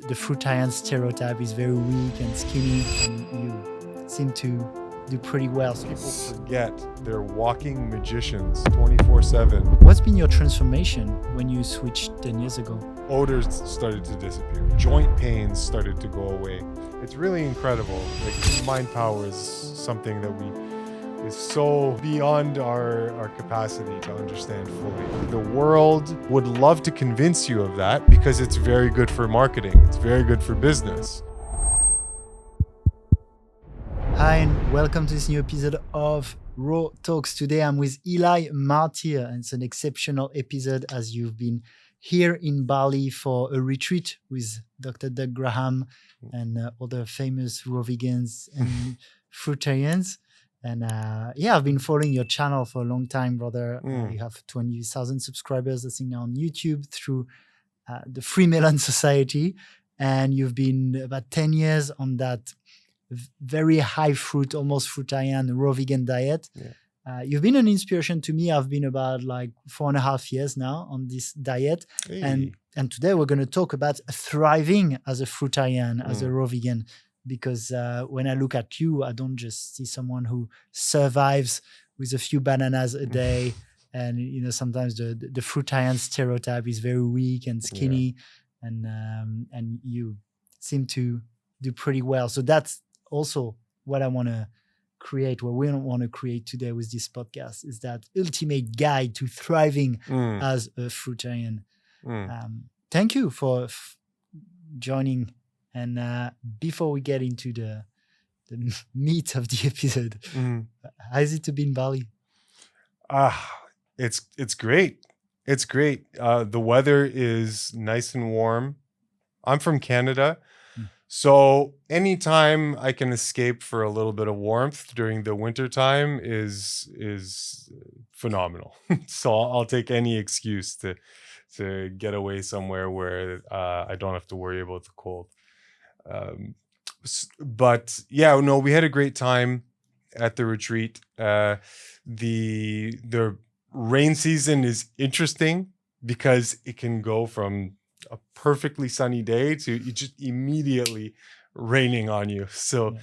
the frutarian stereotype is very weak and skinny, and you seem to do pretty well. So People forget they're walking magicians 24/7. what's been your transformation when you switched 10 years ago? Odors started to disappear. Joint pains started to go away. It's really incredible. Like, mind power is something that is so beyond our capacity to understand fully. The world would love to convince you of that because it's very good for marketing. It's very good for business. Hi, and welcome to this new episode of Raw Talks. Today I'm with Eli Martyr, and it's an exceptional episode as you've been here in Bali for a retreat with Dr. Doug Graham and other famous raw vegans and fruitarians. And I've been following your channel for a long time, brother. You have 20,000 subscribers, I think, now on YouTube through the Free Melon Society. And you've been about 10 years on that very high fruit, almost frutarian, raw vegan diet. Yeah. You've been an inspiration to me. I've been about like 4.5 years now on this diet. Hey. And today we're going to talk about thriving as a frutarian, as a raw vegan. Because when I look at you, I don't just see someone who survives with a few bananas a day. And, you know, sometimes the frutarian stereotype is very weak and skinny. Yeah. And you seem to do pretty well. So that's also what I want to create, what we don't want to create today with this podcast, is that ultimate guide to thriving as a frutarian. Thank you for joining. And before we get into the meat of the episode, how is it to be in Bali? It's great. It's great. The weather is nice and warm. I'm from Canada, so anytime I can escape for a little bit of warmth during the winter time is phenomenal. So I'll take any excuse to get away somewhere where I don't have to worry about the cold. But yeah, no, we had a great time at the retreat. The rain season is interesting because it can go from a perfectly sunny day to it just immediately raining on you. So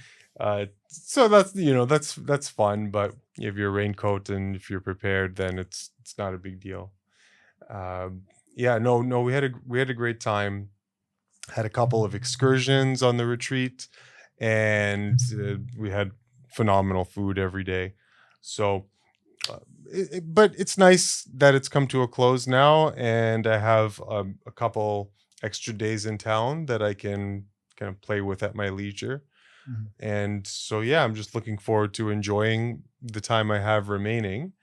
so that's fun, but if you have your raincoat and if you're prepared, then it's not a big deal. We had a great time. Had a couple of excursions on the retreat, and we had phenomenal food every day. So, but it's nice that it's come to a close now, and I have a couple extra days in town that I can kind of play with at my leisure. And so, I'm just looking forward to enjoying the time I have remaining.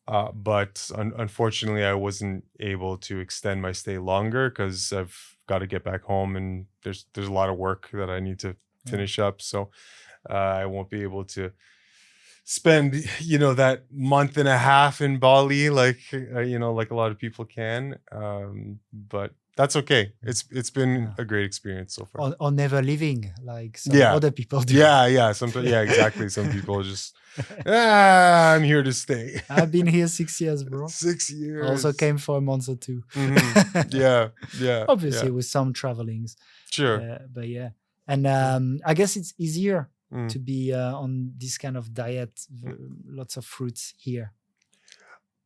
But unfortunately, I wasn't able to extend my stay longer because I've got to get back home, and there's a lot of work that I need to finish up. So I won't be able to spend that month and a half in Bali like like a lot of people can. But that's okay. It's been a great experience so far. Or never leaving like some other people do. Sometimes, exactly. Some people just I'm here to stay. I've been here 6 years, bro. 6 years. I also came for a month or two. Yeah. Obviously with some travelings. Sure. But yeah. And I guess it's easier to be on this kind of diet, lots of fruits here.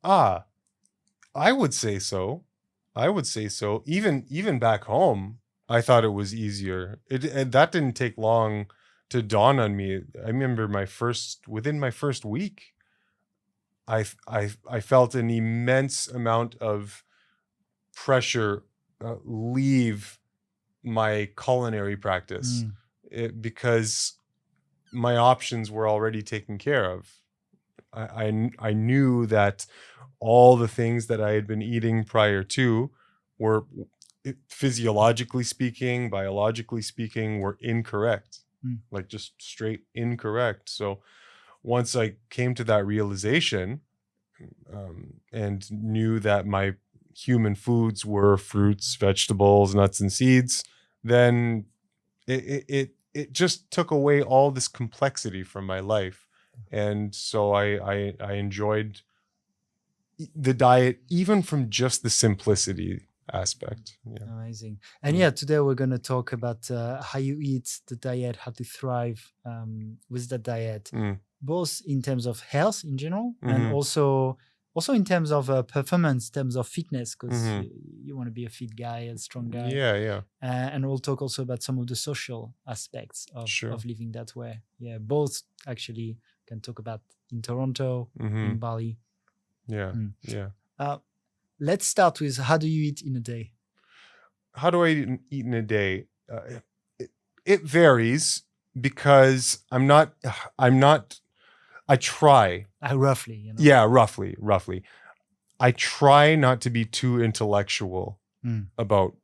I would say so. Even back home, I thought it was easier. And that didn't take long to dawn on me. I remember within my first week, I felt an immense amount of pressure leave my culinary practice because my options were already taken care of. I knew that all the things that I had been eating prior to were, physiologically speaking, biologically speaking, were incorrect, like just straight incorrect. So once I came to that realization and knew that my human foods were fruits, vegetables, nuts, and seeds, then it just took away all this complexity from my life. And so I enjoyed the diet, even from just the simplicity aspect. Yeah. Amazing. And yeah, today we're going to talk about how you eat, the diet, how to thrive with the diet, both in terms of health in general and also in terms of performance, in terms of fitness, because you want to be a fit guy, a strong guy. Yeah. And we'll talk also about some of the social aspects of living that way. Yeah, both actually can talk about in Toronto, in Bali. Yeah. Let's start with, how do you eat in a day? How do I eat in a day? It varies because I try. Roughly, you know? Yeah, roughly. I try not to be too intellectual about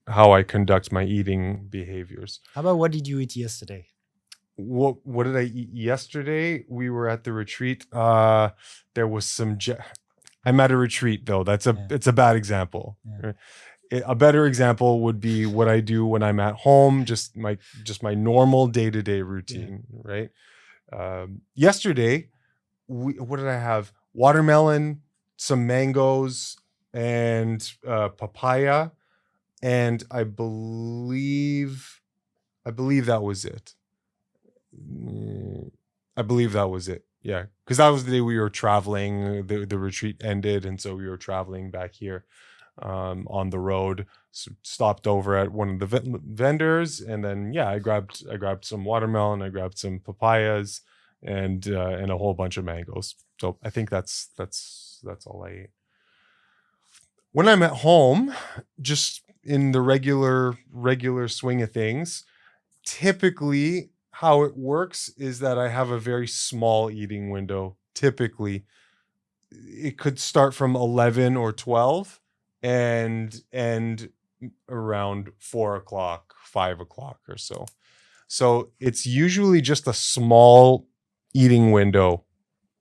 how I conduct my eating behaviors. How about, what did you eat yesterday? What did I eat yesterday? We were at the retreat. There was some. I'm at a retreat though. It's a bad example. Yeah. A better example would be what I do when I'm at home, just my normal day-to-day routine, right? Yesterday, what did I have? Watermelon, some mangoes, and papaya, and I believe that was it. Yeah, because that was the day we were traveling. The retreat ended, and so we were traveling back here on the road. So stopped over at one of the vendors, and then I grabbed some watermelon, I grabbed some papayas, and a whole bunch of mangoes. So I think that's all I ate. When I'm at home, just in the regular swing of things, typically how it works is that I have a very small eating window. Typically, it could start from 11 or 12 and end around 4 o'clock, 5 o'clock or so. So it's usually just a small eating window,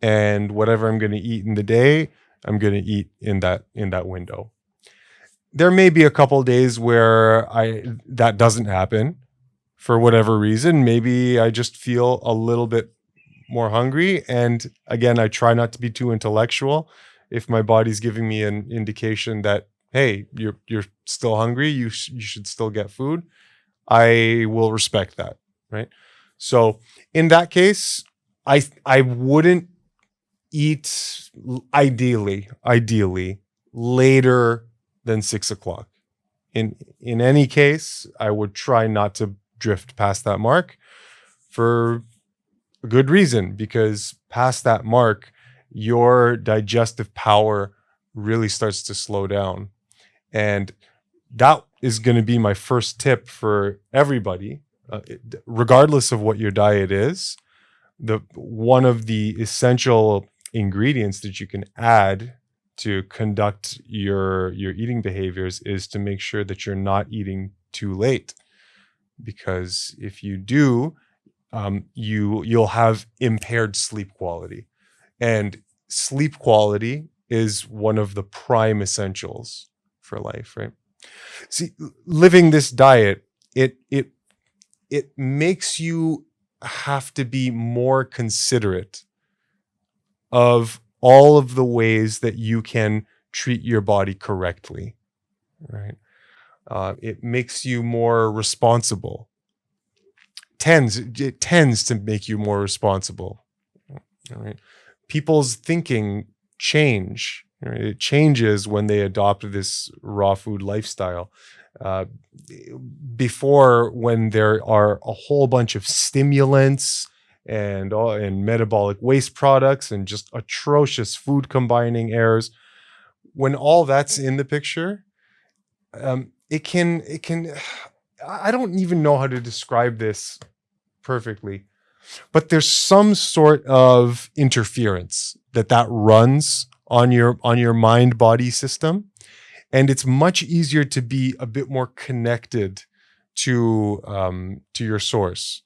and whatever I'm going to eat in the day, I'm going to eat in that window. There may be a couple of days where that doesn't happen for whatever reason. Maybe I just feel a little bit more hungry, and again, I try not to be too intellectual. If my body's giving me an indication that, hey, you're still hungry, you should still get food, I will respect that, right? So in that case, I wouldn't eat ideally later than 6 o'clock. In any case, I would try not to drift past that mark for a good reason, because past that mark, your digestive power really starts to slow down. And that is going to be my first tip for everybody, regardless of what your diet is. One of the essential ingredients that you can add to conduct your eating behaviors is to make sure that you're not eating too late, because if you do, you'll have impaired sleep quality, and sleep quality is one of the prime essentials for life, right? See, living this diet, it makes you have to be more considerate of all of the ways that you can treat your body correctly, right? It makes you more responsible. It tends to make you more responsible. All right. People's thinking change. Right? It changes when they adopt this raw food lifestyle. Before, when there are a whole bunch of stimulants and metabolic waste products and just atrocious food combining errors, when all that's in the picture, it can. I don't even know how to describe this perfectly, but there's some sort of interference that runs on your mind body system, and it's much easier to be a bit more connected to your source,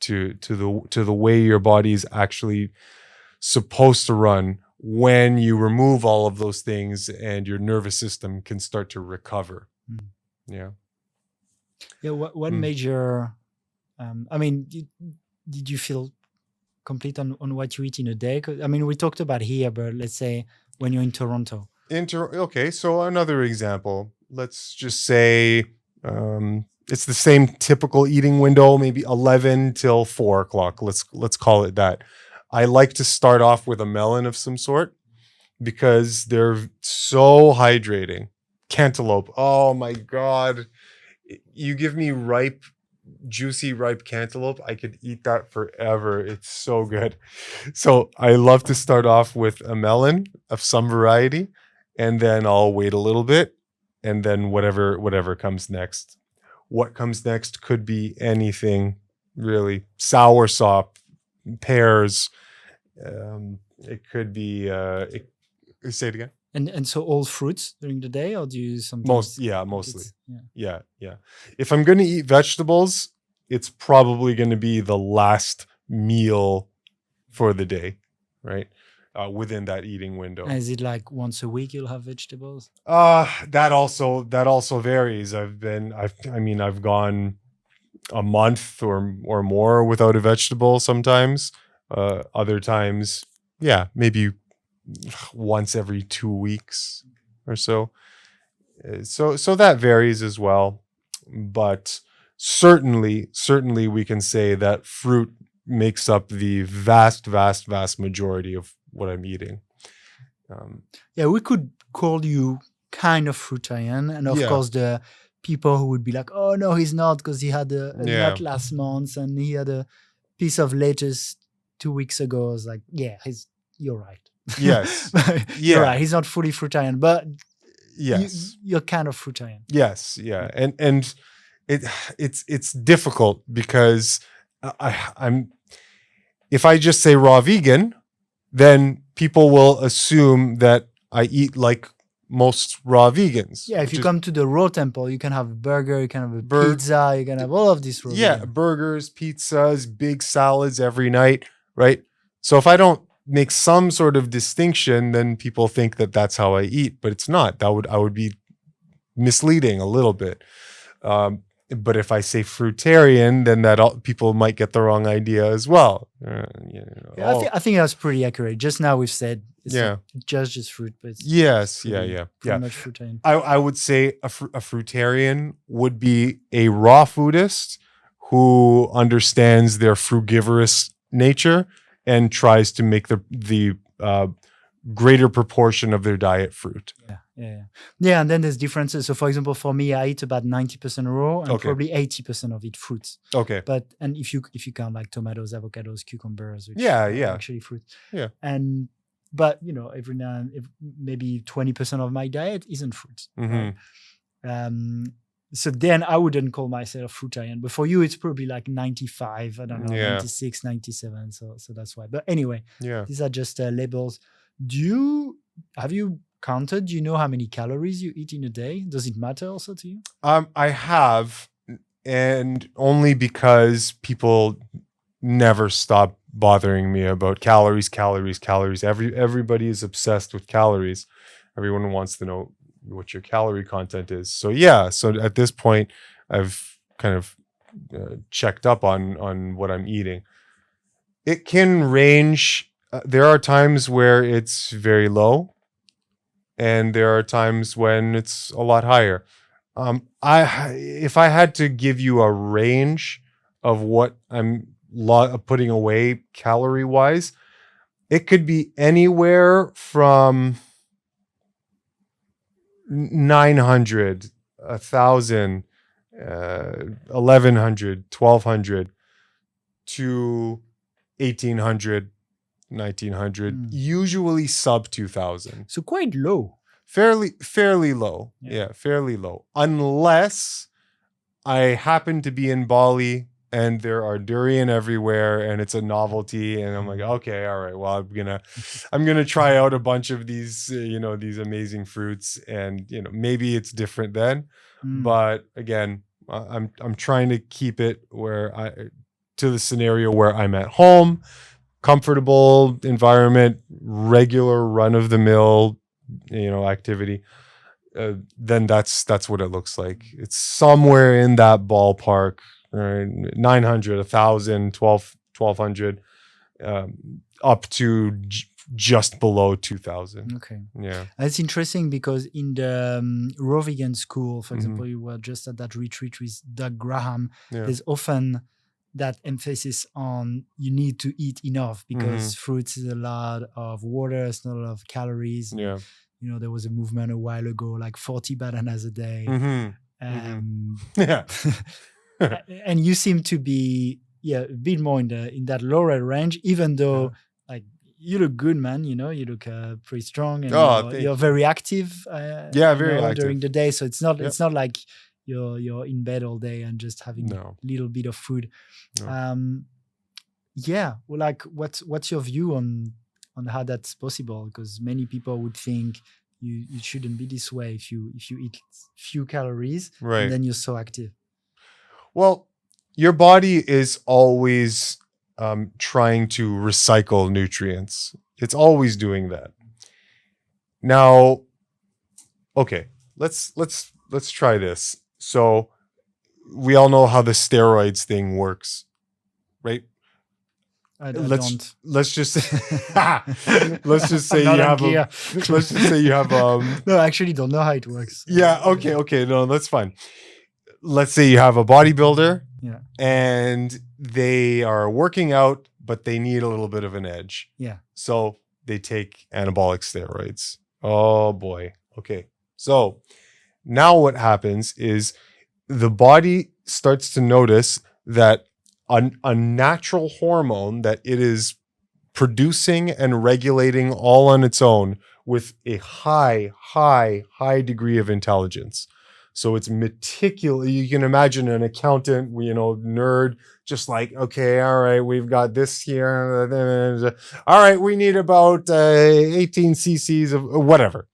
to the way your body is actually supposed to run when you remove all of those things, and your nervous system can start to recover. Yeah. What major I mean, did you feel complete on what you eat in a day? 'Cause, I mean, we talked about here, but let's say when you're in Toronto, Okay, so another example. Let's just say it's the same typical eating window, maybe 11 till 4 o'clock. Let's call it that. I like to start off with a melon of some sort because they're so hydrating. Cantaloupe. Oh my God. You give me juicy ripe cantaloupe, I could eat that forever. It's so good. So I love to start off with a melon of some variety, and then I'll wait a little bit, and then whatever comes next. What comes next could be anything, really. Soursop, pears. It could be. Say it again. And so all fruits during the day, or do you sometimes? Mostly. Yeah. If I'm going to eat vegetables, it's probably going to be the last meal for the day, right? Within that eating window. And is it like once a week you'll have vegetables? That also varies. I've gone a month or more without a vegetable sometimes. Other times, maybe once every 2 weeks or so. So that varies as well. But certainly we can say that fruit makes up the vast majority of what I'm eating. We could call you kind of fruitarian, and of course the people who would be like, oh no, he's not, because he had a nut last month and he had a piece of lettuce 2 weeks ago. I was like, you're right. Yes. You're right. He's not fully fruitarian, but yes, you're kind of fruitarian. Yes, yeah, and it's difficult because I'm if I just say raw vegan, then people will assume that I eat like most raw vegans. Yeah, if you come to the raw temple, you can have a burger, you can have a pizza, you can have all of these raw vegan. Burgers, pizzas, big salads every night, right? So if I don't make some sort of distinction, then people think that that's how I eat, but it's not. I would be misleading a little bit. But if I say fruitarian, then people might get the wrong idea as well. I think that's pretty accurate. Just now we've said it's not just fruit, but it's pretty much fruitarian. I would say a fruitarian would be a raw foodist who understands their frugivorous nature and tries to make the greater proportion of their diet fruit. Yeah, and then there's differences. So for example, for me, I eat about 90% raw and probably 80% of it fruits. Okay. And if you count like tomatoes, avocados, cucumbers, which are actually fruit. Yeah. But every now and maybe 20% of my diet isn't fruit. Mm-hmm. Right? So then I wouldn't call myself fruitarian, but for you it's probably like 95, I don't know, 96, 97. So that's why. But anyway, these are just labels. Have you counted? Do you know how many calories you eat in a day? Does it matter also to you? I have, and only because people never stop bothering me about calories. Everybody is obsessed with calories. Everyone wants to know what your calorie content is. So at this point I've kind of checked up on what I'm eating. It can range. There are times where it's very low, and there are times when it's a lot higher. If I had to give you a range of what I'm putting away calorie wise, it could be anywhere from 900, 1,000, 1,100, 1,200 to 1,800, 1,900, usually sub 2,000. So quite low. Fairly low. Yeah, fairly low. Unless I happen to be in Bali and there are durian everywhere and it's a novelty and I'm like, okay, all right, well, I'm gonna try out a bunch of these these amazing fruits, and maybe it's different then. But again, I'm trying to keep it to the scenario where I'm at home, comfortable environment, regular run of the mill activity. Then that's what it looks like. It's somewhere in that ballpark. 900, 1,000, 1,200, up to just below 2000. Okay. Yeah. It's interesting because in the raw vegan school, for Mhm. example, you were just at that retreat with Doug Graham. Yeah. There's often that emphasis on you need to eat enough because fruits is a lot of water, it's not a lot of calories. Yeah. You know, there was a movement a while ago, like 40 bananas a day. Yeah. And you seem to be a bit more in that lower range, even though like you look good, man. You know, you look pretty strong, and you're very active. Very active during the day. So it's not like you're in bed all day and just having a little bit of food. No. Well, like what's your view on how that's possible? Because many people would think you shouldn't be this way if you eat few calories, right, and then you're so active. Well, your body is always trying to recycle nutrients. It's always doing that. Now, okay, let's try this. So we all know how the steroids thing works, right? Let's just let's just say you have no, I actually don't know how it works. Yeah, okay, no, that's fine. Let's say you have a bodybuilder, and they are working out, but they need a little bit of an edge. Yeah. So they take anabolic steroids. Oh boy. Okay. So now what happens is the body starts to notice that a natural hormone that it is producing and regulating all on its own with a high degree of intelligence. So it's meticulous. You can imagine an accountant, nerd, just like, okay, all right, we've got this here. All right, we need about 18 cc's of whatever.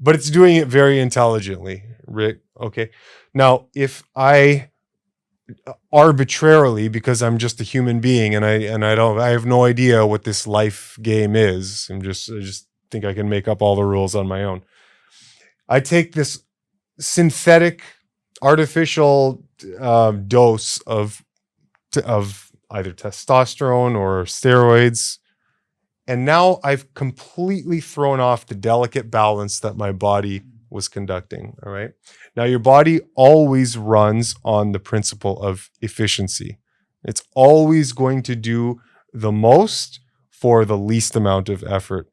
But it's doing it very intelligently, Rick. Okay. Now, if I arbitrarily, because I'm just a human being and I have no idea what this life game is. I just think I can make up all the rules on my own. I take this synthetic, artificial dose of either testosterone or steroids, and now I've completely thrown off the delicate balance that my body was conducting. All right. Now, your body always runs on the principle of efficiency. It's always going to do the most for the least amount of effort.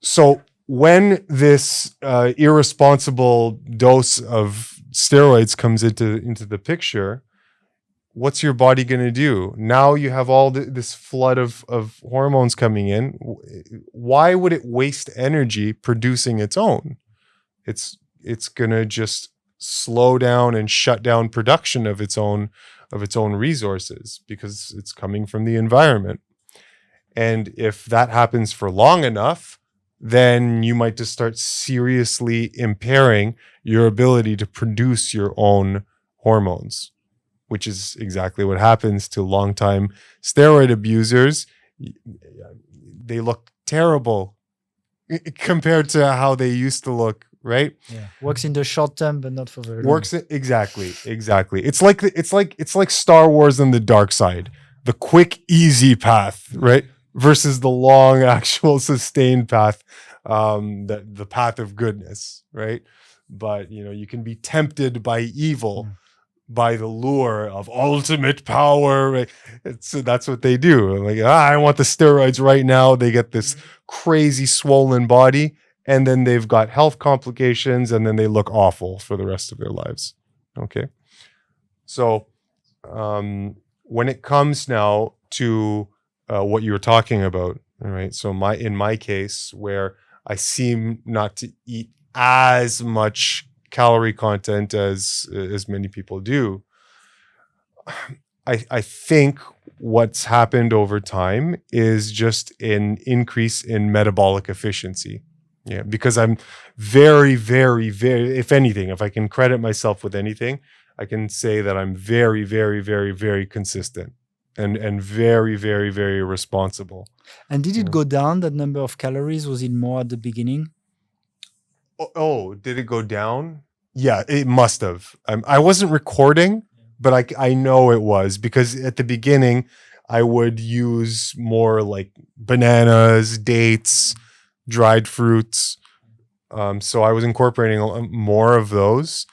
So when this irresponsible dose of steroids comes into the picture, what's your body going to do? Now you have all this flood of hormones coming in. Why would it waste energy producing its own? It's going to just slow down and shut down production of its own resources because it's coming from the environment. And if that happens for long enough, then you might just start seriously impairing your ability to produce your own hormones, which is exactly what happens to longtime steroid abusers. They look terrible compared to how they used to look, right? Yeah. Works in the short term, but not for very long. Works exactly. It's like Star Wars and the dark side, the quick, easy path, right? Versus the long, actual, sustained path, the path of goodness, right? But you can be tempted by evil, by the lure of ultimate power. Right? So that's what they do. Like, I want the steroids right now. They get this crazy swollen body, and then they've got health complications, and then they look awful for the rest of their lives. Okay, so when it comes now to what you were talking about, all right. So in my case, where I seem not to eat as much calorie content as many people do, I think what's happened over time is just an increase in metabolic efficiency. Yeah, because I'm very, very, very, if anything, if I can credit myself with anything, I can say that I'm very, very, very, very consistent. And very, very, very responsible. And did it go down, that number of calories? Was it more at the beginning? Oh, did it go down? Yeah, it must have. I wasn't recording, but I know it was, because at the beginning, I would use more like bananas, dates, dried fruits. So I was incorporating more of those,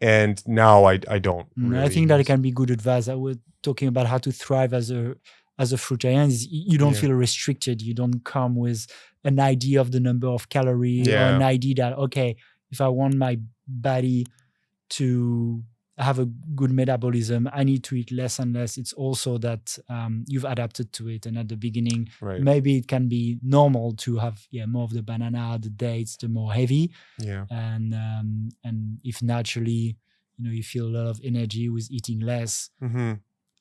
and now I don't really I think that it use. can be good advice. I was talking about how to thrive as a fruitarian. You don't Yeah. feel restricted. You don't come with an idea of the number of calories or Yeah. an idea that, okay, if I want my body to have a good metabolism, I need to eat less and less. It's also that you've adapted to it. And at the beginning, Right. maybe it can be normal to have more of the banana, the dates, the more heavy. Yeah. And if naturally, you feel a lot of energy with eating less,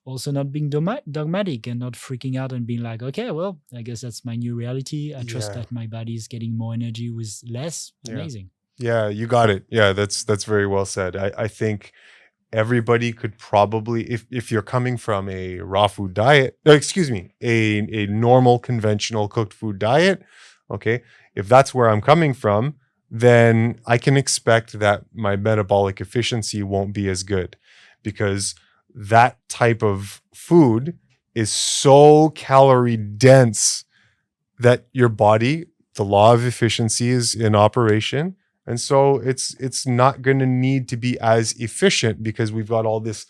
also not being dogmatic and not freaking out and being like, okay, well, I guess that's my new reality. I trust that my body is getting more energy with less. Amazing. Yeah, you got it. Yeah, that's very well said. I think everybody could probably, if you're coming from a raw food diet, a normal conventional cooked food diet, okay, if that's where I'm coming from, then I can expect that my metabolic efficiency won't be as good, because that type of food is so calorie dense that your body, the law of efficiency is in operation. And so it's not going to need to be as efficient, because we've got all this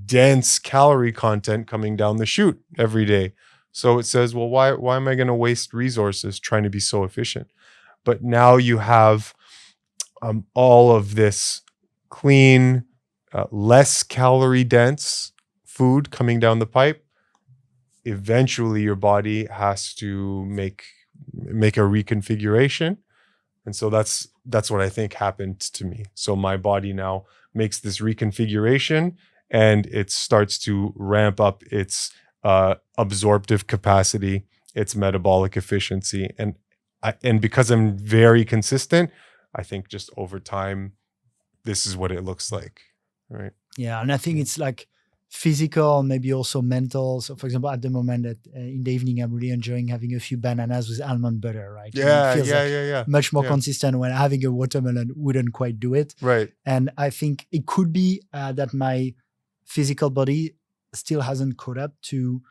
dense calorie content coming down the chute every day. So it says, well, why am I going to waste resources trying to be so efficient? But now you have all of this clean, less calorie dense food coming down the pipe. Eventually your body has to make a reconfiguration. And so that's what I think happened to me. So my body now makes this reconfiguration, and it starts to ramp up its absorptive capacity, its metabolic efficiency. And because I'm very consistent, I think just over time, this is what it looks like, right? Yeah, and I think it's like physical, maybe also mental. So, for example, at the moment in the evening, I'm really enjoying having a few bananas with almond butter, right? Yeah, it feels yeah. much more consistent, when having a watermelon wouldn't quite do it. Right. And I think it could be that my physical body still hasn't caught up to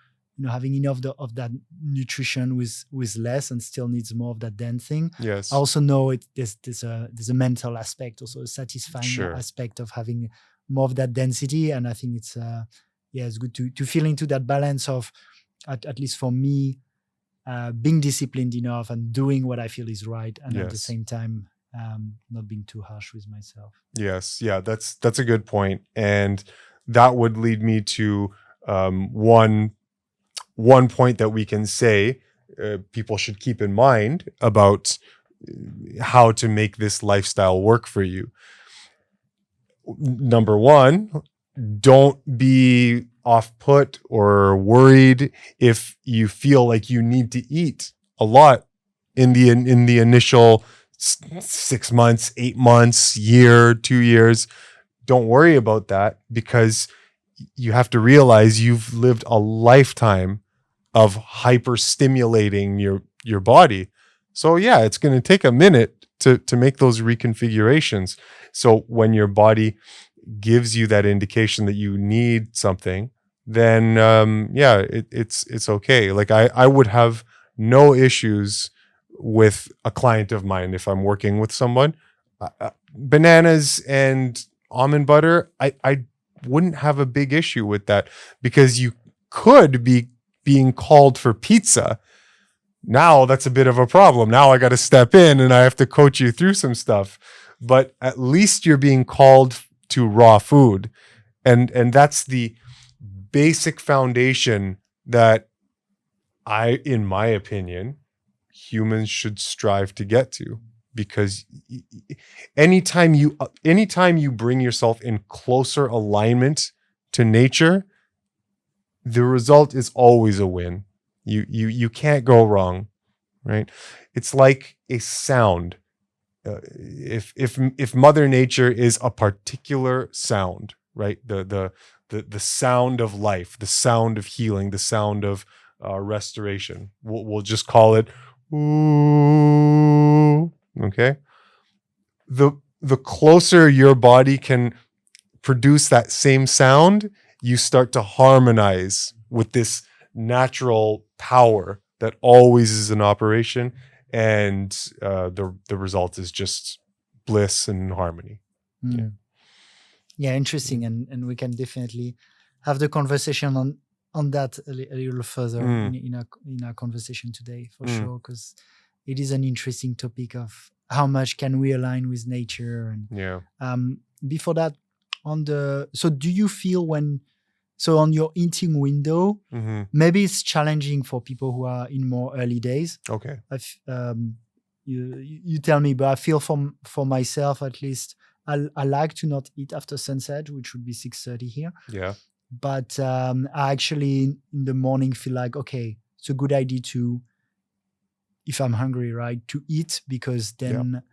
having enough of that nutrition with less, and still needs more of that dense thing. Yes. I also know there's a mental aspect, also a satisfying aspect of having more of that density. And I think it's it's good to feel into that balance of, at least for me, being disciplined enough and doing what I feel is right, and at the same time not being too harsh with myself. Yes. Yeah, that's a good point. And that would lead me to one point that we can say people should keep in mind about how to make this lifestyle work for you. Number one, don't be off-put or worried if you feel like you need to eat a lot in the initial 6 months, 8 months, year, 2 years. Don't worry about that, because you have to realize you've lived a lifetime of hyper stimulating your body. So yeah, it's going to take a minute to make those reconfigurations. So when your body gives you that indication that you need something, then it's okay. Like I would have no issues with a client of mine if I'm working with someone. Bananas and almond butter, I wouldn't have a big issue with that, because you could be being called for pizza. Now that's a bit of a problem. Now I got to step in and I have to coach you through some stuff. But at least you're being called to raw food. And that's the basic foundation that in my opinion, humans should strive to get to. Because anytime you bring yourself in closer alignment to nature, the result is always a win. You can't go wrong, right? It's like a sound. If Mother Nature is a particular sound, right? The sound of life, the sound of healing, the sound of restoration. We'll just call it ooh. Okay. The closer your body can produce that same sound, you start to harmonize with this natural power that always is in operation, and the result is just bliss and harmony. Yeah, interesting, and we can definitely have the conversation on that a little further in our conversation today, for sure, because it is an interesting topic of how much can we align with nature. And before that, so do you feel on your eating window, maybe it's challenging for people who are in more early days. Okay. You tell me, but I feel for myself at least, I like to not eat after sunset, which would be 6:30 here. Yeah. But I actually in the morning feel like, okay, it's a good idea to, if I'm hungry, right, to eat, because then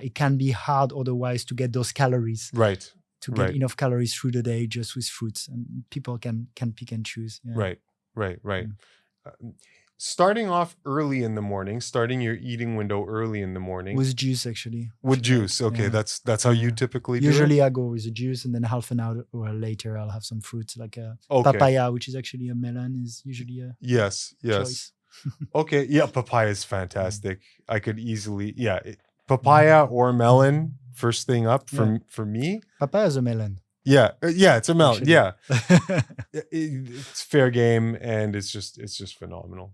it can be hard otherwise to get those calories. Right. To get enough calories through the day just with fruits, and people can pick and choose. Yeah. Right. Starting off early in the morning, starting your eating window early in the morning. With juice, actually. With juice, okay. That's how you typically do it? Usually I go with the juice, and then half an hour or later I'll have some fruits, like a papaya, which is actually a melon, is usually a choice. Okay, yeah, papaya is fantastic. I could easily, papaya or melon first thing up for me. Papaya is a melon. Yeah, it's a melon. Actually. Yeah, it's fair game, and it's just phenomenal.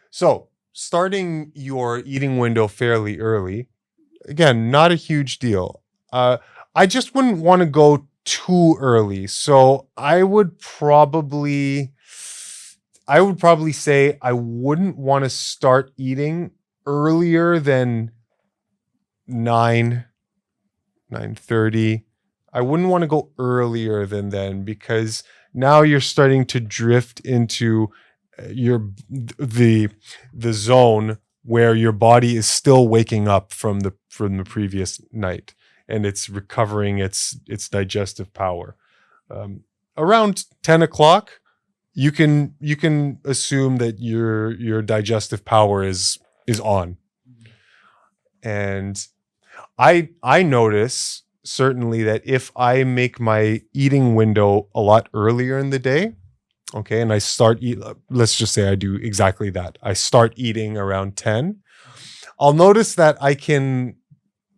So starting your eating window fairly early, again, not a huge deal. I just wouldn't want to go too early, so I would probably say I wouldn't want to start eating earlier than 9:30. I wouldn't want to go earlier than then, because now you're starting to drift into the zone where your body is still waking up from the previous night, and it's recovering its digestive power. Around 10 o'clock, you can assume that your digestive power is on. And I notice certainly that if I make my eating window a lot earlier in the day, okay, and I let's just say I do exactly that. I start eating around 10. I'll notice that I can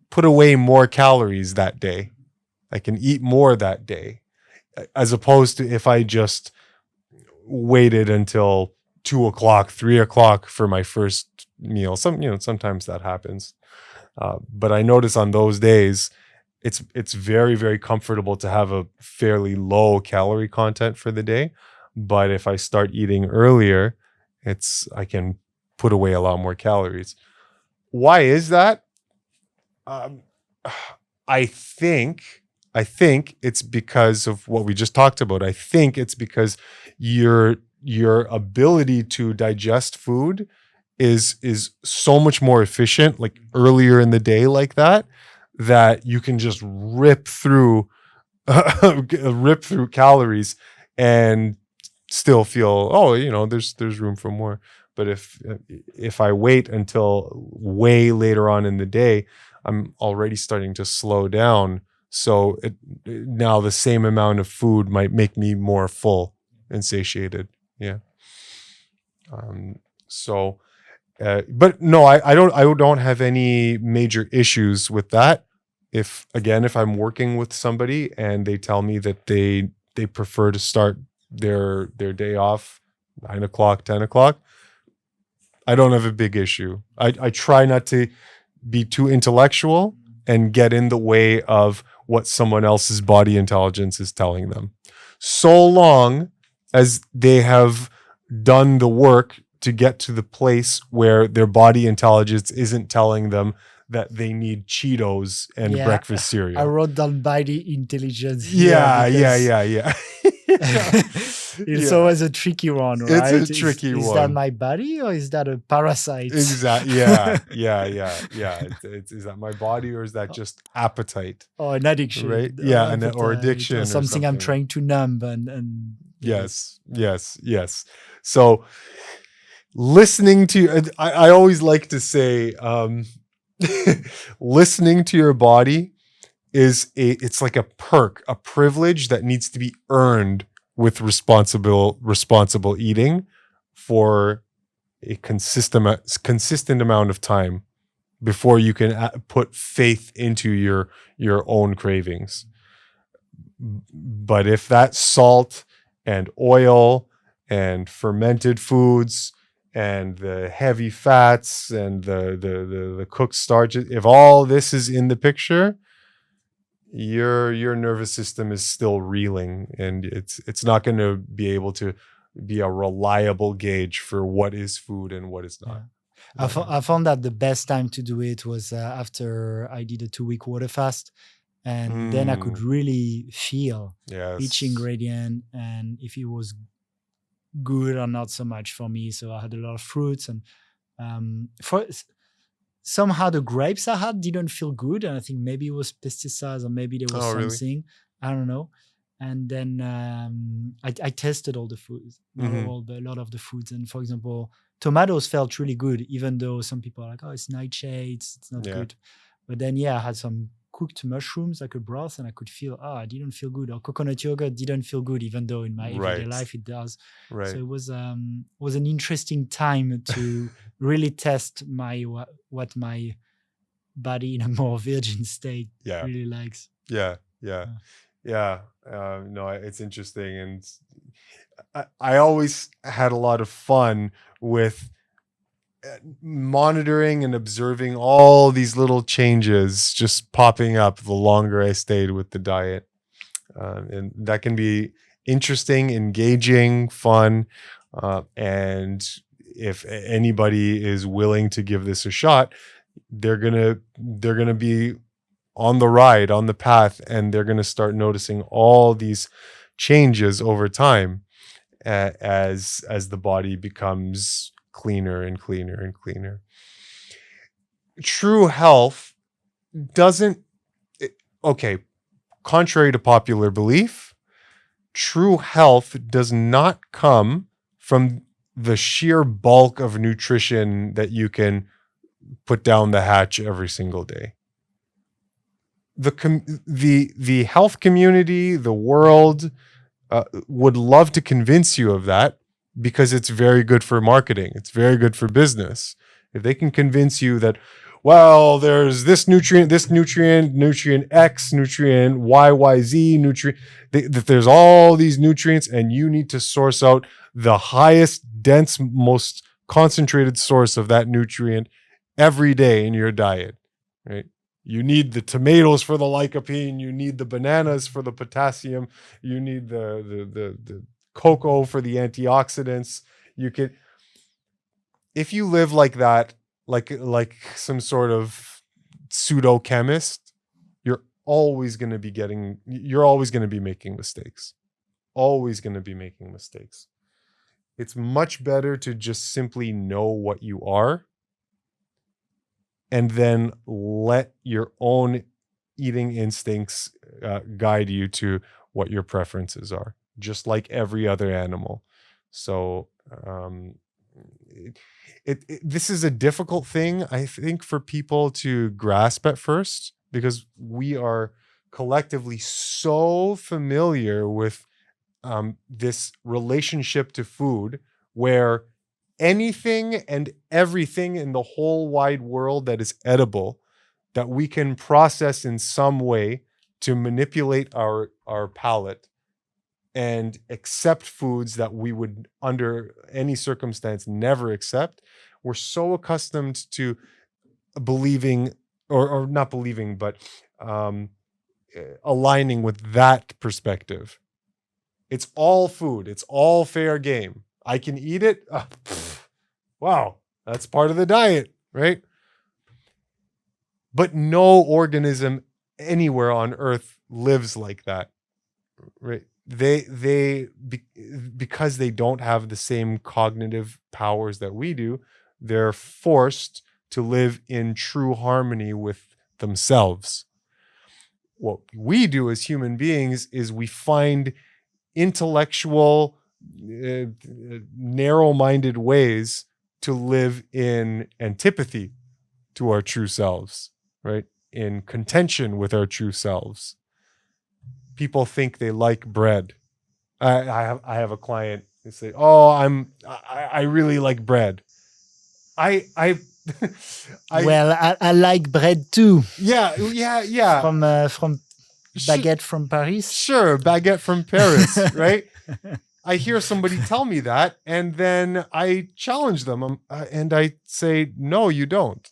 put away more calories that day. I can eat more that day, as opposed to if I just waited until 2 o'clock, 3 o'clock for my first meal. Sometimes that happens. But I notice on those days, it's very, very comfortable to have a fairly low calorie content for the day. But if I start eating earlier, I can put away a lot more calories. Why is that? I think it's because of what we just talked about. I think it's because your ability to digest food is so much more efficient, like earlier in the day, like that you can just rip through calories and still feel, there's room for more. But if I wait until way later on in the day, I'm already starting to slow down. So now the same amount of food might make me more full and satiated. Yeah. But no, I don't have any major issues with that. If I'm working with somebody and they tell me that they prefer to start their day off 9 o'clock, 10 o'clock, I don't have a big issue. I try not to be too intellectual and get in the way of what someone else's body intelligence is telling them, so long as they have done the work to get to the place where their body intelligence isn't telling them that they need Cheetos and breakfast cereal. I wrote down body intelligence. Yeah. It's always a tricky one, right? It's a tricky one. Is that my body or is that a parasite? Exactly. Yeah. Is that my body or is that just appetite? Or an addiction. Right? Yeah, or addiction. Or something I'm trying to numb and Yes. So listening to, I always like to say, listening to your body it's like a perk, a privilege that needs to be earned with responsible eating for a consistent amount of time before you can put faith into your own cravings. But if that salt and oil and fermented foods and the heavy fats and the cooked starches, if all this is in the picture, your nervous system is still reeling, and it's not going to be able to be a reliable gauge for what is food and what is not. I found that the best time to do it was after I did a 2-week water fast, and then I could really feel each ingredient and if it was good or not so much for me. So I had a lot of fruits, and somehow the grapes I had didn't feel good, and I think maybe it was pesticides or maybe there was something. Really? I don't know. And then I tested all the foods, a lot of the foods, and for example, tomatoes felt really good, even though some people are like, oh, it's nightshades, it's not good. But then I had some cooked mushrooms, like a broth, and I could feel, I didn't feel good. Or coconut yogurt didn't feel good, even though in my everyday life it does. Right. So it was an interesting time to really test what my body in a more virgin state really likes. No, it's interesting. And I always had a lot of fun with monitoring and observing all these little changes just popping up the longer I stayed with the diet. And that can be interesting, engaging, fun. And if anybody is willing to give this a shot, they're gonna be on the ride, on the path, and they're gonna start noticing all these changes over time as the body becomes cleaner and cleaner and cleaner. True health contrary to popular belief, true health does not come from the sheer bulk of nutrition that you can put down the hatch every single day. The health community, the world, would love to convince you of that because it's very good for marketing. It's very good for business. If they can convince you that, well, there's this nutrient X, nutrient YYZ, that there's all these nutrients, and you need to source out the highest, dense, most concentrated source of that nutrient every day in your diet, right? You need the tomatoes for the lycopene. You need the bananas for the potassium. You need the cocoa for the antioxidants. If you live like that, like some sort of pseudo chemist, you're always going to be making mistakes. Always going to be making mistakes. It's much better to just simply know what you are, and then let your own eating instincts guide you to what your preferences are, just like every other animal. So this is a difficult thing, I think, for people to grasp at first, because we are collectively so familiar with this relationship to food, where anything and everything in the whole wide world that is edible, that we can process in some way to manipulate our palate and accept foods that we would under any circumstance never accept. We're so accustomed to believing or not believing, but aligning with that perspective. It's all food. It's all fair game. I can eat it. Wow, that's part of the diet, right? But no organism anywhere on Earth lives like that, right? Because they don't have the same cognitive powers that we do, they're forced to live in true harmony with themselves. What we do as human beings is we find intellectual, narrow-minded ways to live in antipathy to our true selves, right? In contention with our true selves. People think they like bread. I have a client who say, "Oh, I really like bread." I I Well, I like bread too. yeah. From Sh- baguette from Paris. sure, baguette from Paris, right? I hear somebody tell me that, and then I challenge them, and I say, "No, you don't."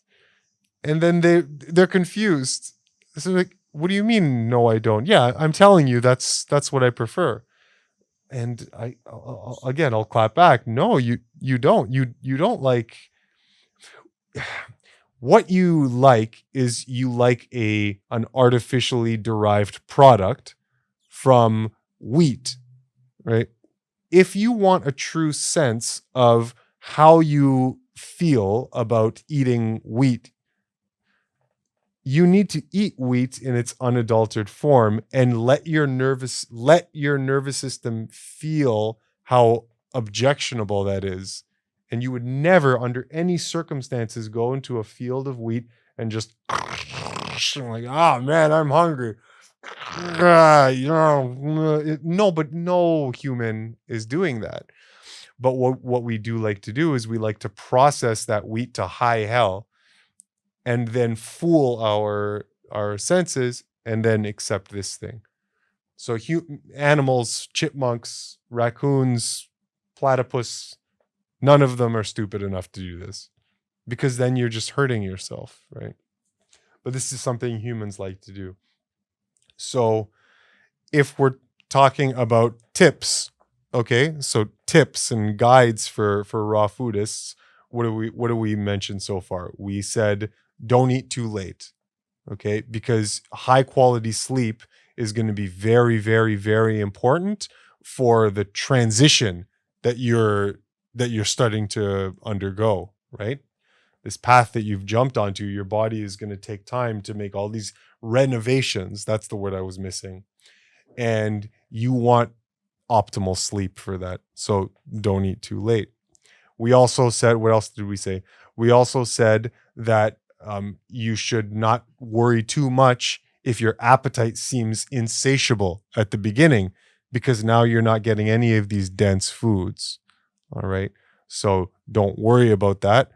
And then they're confused. So like, what do you mean? No, I don't. Yeah, I'm telling you that's what I prefer. And again, I'll clap back. No, you don't. You don't like. What you like is you like an artificially derived product from wheat, right? If you want a true sense of how you feel about eating wheat, you need to eat wheat in its unadulterated form and let your nervous system feel how objectionable that is. And you would never under any circumstances go into a field of wheat and just like, oh man, I'm hungry. No, but no human is doing that. But what we do like to do is we like to process that wheat to high hell and then fool our senses and then accept this thing. So animals, chipmunks, raccoons, platypus, none of them are stupid enough to do this, because then you're just hurting yourself, right? But this is something humans like to do. So if we're talking about tips, okay, so tips and guides for raw foodists, what do we mention so far? We said don't eat too late, okay, because high quality sleep is going to be very, very, very important for the transition that you're starting to undergo, right? This path that you've jumped onto, your body is going to take time to make all these renovations. That's the word I was missing. And you want optimal sleep for that. So don't eat too late. We also said, what else did we say? We also said that you should not worry too much if your appetite seems insatiable at the beginning, because now you're not getting any of these dense foods. All right. So don't worry about that.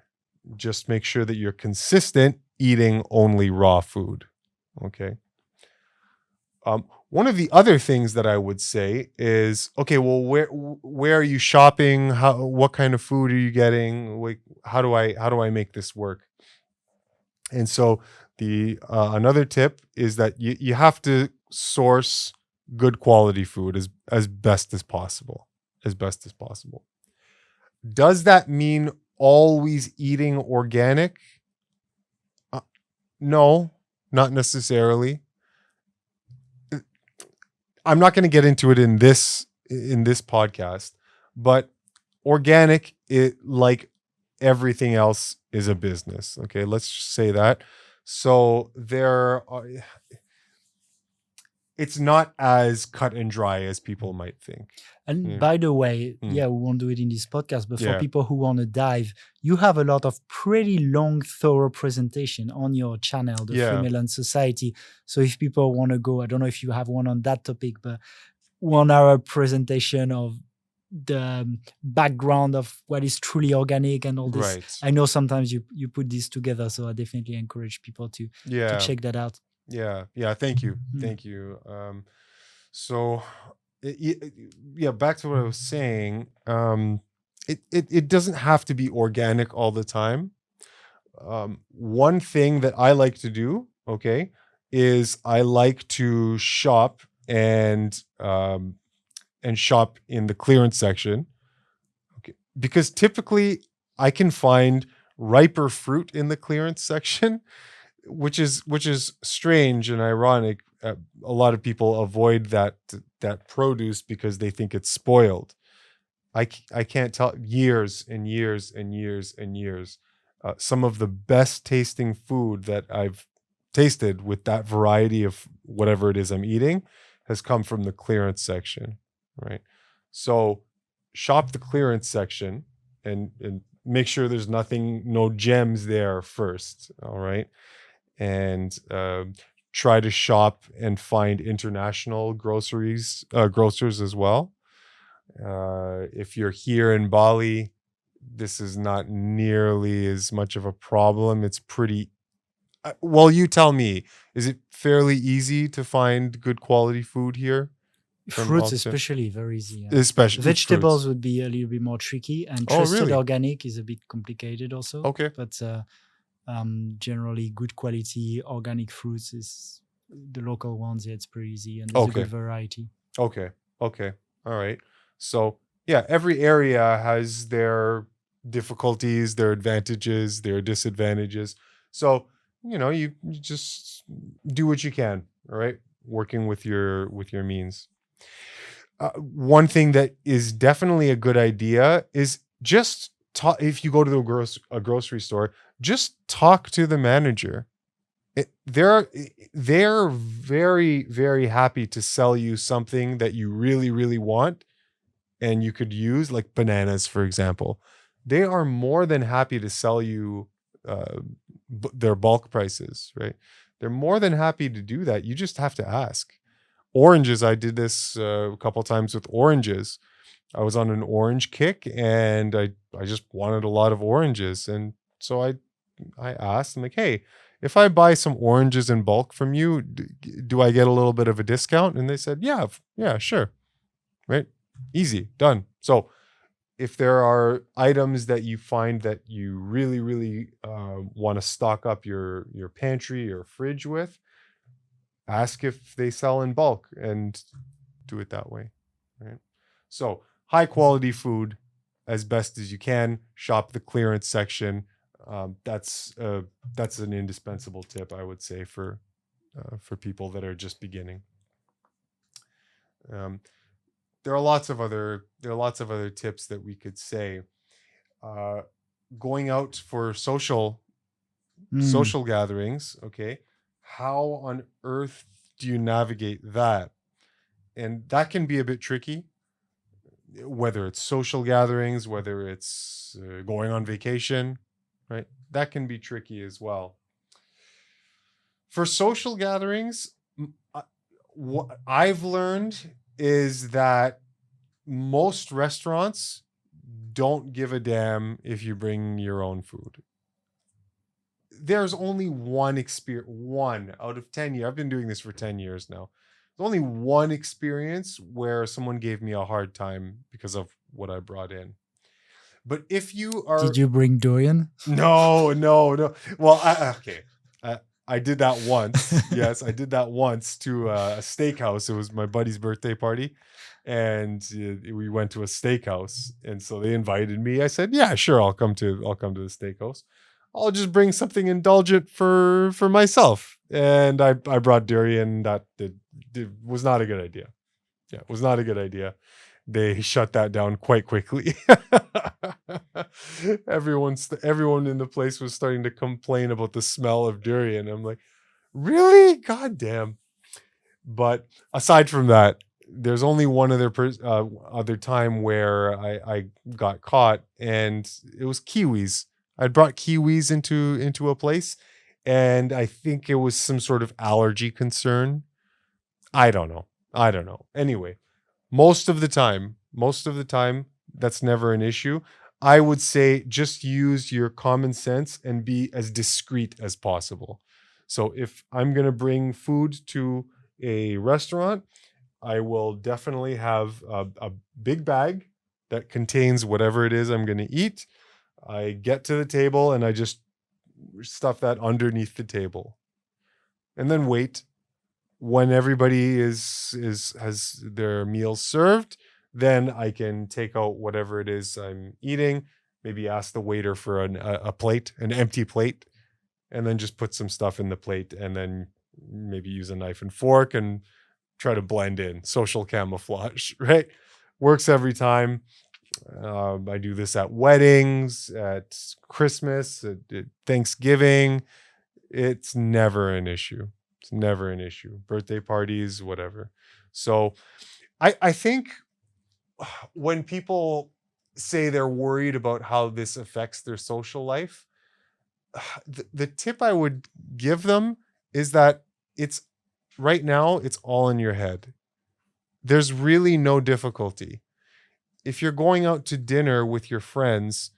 Just make sure that you're consistent eating only raw food. Okay. One of the other things that I would say is, okay, well, where are you shopping? What kind of food are you getting? Like, how do I make this work? And so the another tip is that you have to source good quality food as best as possible, as best as possible. Does that mean always eating organic? No, not necessarily. I'm not going to get into it in this podcast, but organic, like everything else, is a business. Okay, let's just say that. So it's not as cut and dry as people might think. And by the way, we won't do it in this podcast, but for people who want to dive, you have a lot of pretty long, thorough presentation on your channel, the Freemelon Society. So if people want to go, I don't know if you have one on that topic, but 1 hour presentation of the background of what is truly organic and all this. Right. I know sometimes you put this together, so I definitely encourage people to check that out. Yeah. Thank you. Thank you. So back to what I was saying. It doesn't have to be organic all the time. One thing that I like to do, okay, is I like to shop and shop in the clearance section, okay, because typically I can find riper fruit in the clearance section, which is strange and ironic. A lot of people avoid that produce because they think it's spoiled. I can't tell, years and years and years and years. Some of the best tasting food that I've tasted with that variety of whatever it is I'm eating has come from the clearance section, right? So shop the clearance section and make sure there's no gems there first, all right? And try to shop and find international grocers as well. If you're here in Bali, this is not nearly as much of a problem. It's pretty well, you tell me, is it fairly easy to find good quality food here from Fruits, Australia? especially, very easy. Especially Vegetables fruits. would be a little bit more tricky, and Oh, trusted really? organic is a bit complicated also. Okay. But generally, good quality organic fruits is the local ones. Yeah, it's pretty easy, and there's a Okay. good variety. Okay. Okay. All right. So, yeah, every area has their difficulties, their advantages, their disadvantages. So, you just do what you can, all right? Working with your means. One thing that is definitely a good idea is just talk. If you go to a grocery store, just talk to the manager. They're very, very happy to sell you something that you really, really want and you could use, like bananas, for example. They are more than happy to sell you their bulk prices, right? They're more than happy to do that. You just have to ask. Oranges, I did this a couple times with oranges. I was on an orange kick and I just wanted a lot of oranges. And so I asked, I'm like, hey, if I buy some oranges in bulk from you, do I get a little bit of a discount? And they said, yeah, sure. Right? Easy, done. So if there are items that you find that you really, really want to stock up your pantry or fridge with, ask if they sell in bulk and do it that way. Right? So high quality food as best as you can. Shop the clearance section. That's an indispensable tip, I would say, for people that are just beginning. There are lots of other tips that we could say. Going out for social gatherings, okay? How on earth do you navigate that? And that can be a bit tricky, whether it's social gatherings, whether it's going on vacation, right? That can be tricky as well. For social gatherings, what I've learned is that most restaurants don't give a damn if you bring your own food. There's only one out of 10 years. I've been doing this for 10 years now. There's only one experience where someone gave me a hard time because of what I brought in. But if you are... Did you bring durian? No. Well, I did that once. Yes, I did that once to a steakhouse. It was my buddy's birthday party, and we went to a steakhouse, and so they invited me. I said, "Yeah, sure, I'll come to the steakhouse. I'll just bring something indulgent for myself." And I brought durian. That was not a good idea. Yeah, it was not a good idea. They shut that down quite quickly. Everyone in the place was starting to complain about the smell of durian. I'm like, really? God damn. But aside from that, there's only one other time where I got caught, and it was kiwis. I'd brought kiwis into a place, and I think it was some sort of allergy concern. I don't know. Anyway, most of the time, that's never an issue. I would say just use your common sense and be as discreet as possible. So if I'm going to bring food to a restaurant, I will definitely have a big bag that contains whatever it is I'm going to eat. I get to the table and I just stuff that underneath the table, and then wait. When everybody has their meals served, then I can take out whatever it is I'm eating, maybe ask the waiter for a plate, an empty plate, and then just put some stuff in the plate, and then maybe use a knife and fork and try to blend in. Social camouflage, right? Works every time. I do this at weddings, at Christmas, at Thanksgiving. It's never an issue. It's never an issue. Birthday parties, whatever. So I think when people say they're worried about how this affects their social life, the tip I would give them is that right now, it's all in your head. There's really no difficulty. if you're going out to dinner with your friends,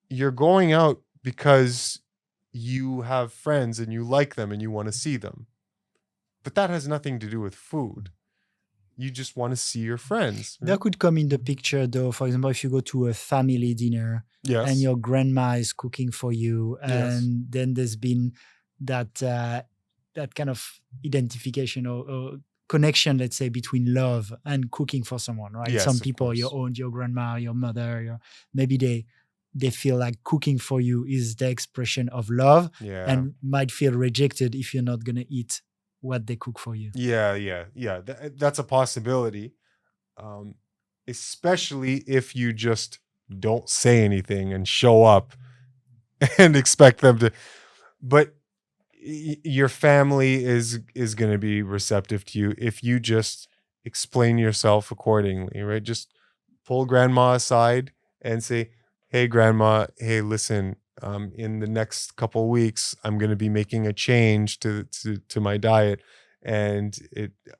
you're going out because you have friends and you like them and you want to see them. But that has nothing to do with food. You just want to see your friends. That could come in the picture, though. For example, if you go to a family dinner Yes. and your grandma is cooking for you, Yes. and then there's been that that kind of identification or connection, let's say, between love and cooking for someone, right? Yes, Some of people, course. your grandma, your mother, maybe they feel like cooking for you is the expression of love, Yeah. and might feel rejected if you're not gonna eat what they cook for you. Yeah. That's a possibility. Especially if you just don't say anything and show up and expect them to. But your family is going to be receptive to you if you just explain yourself accordingly, right? Just pull grandma aside and say, hey grandma, hey, listen, in the next couple weeks I'm going to be making a change to my diet, and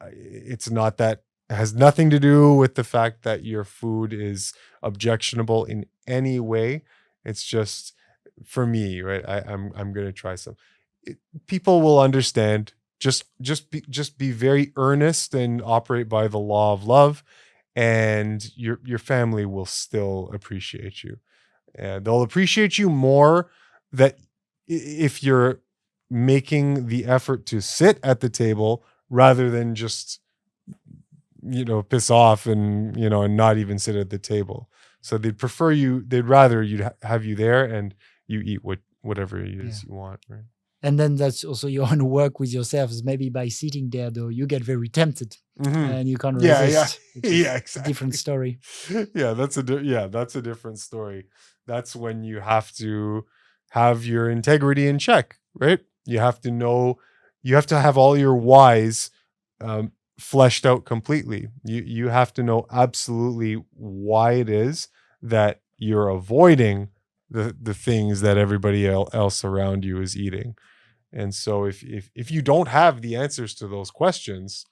it's not that, it has nothing to do with the fact that your food is objectionable in any way. It's just, for me, right, I'm going to try some. People will understand. Just be very earnest and operate by the law of love, and your family will still appreciate you. And they'll appreciate you more that if you're making the effort to sit at the table rather than just piss off and and not even sit at the table. So they'd rather have you there and you eat whatever it is you want, right? And then that's also your own work with yourselves. Maybe by sitting there, though, you get very tempted and you can't resist. Yeah, exactly. A different story. Yeah, that's a different story. That's when you have to have your integrity in check, right? You have to know, you have to have all your whys fleshed out completely. You have to know absolutely why it is that you're avoiding the things that everybody else around you is eating. And so if you don't have the answers to those questions,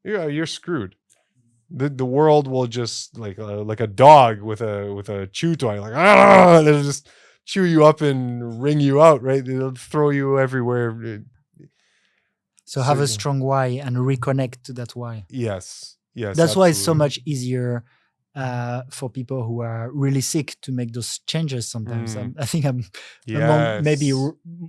you're screwed. The world will just like a dog with a chew toy, like they'll just chew you up and wring you out, right? They'll throw you everywhere. So have a strong why and reconnect to that why. Yes. That's absolutely why it's so much easier for people who are really sick to make those changes sometimes. I think I'm among maybe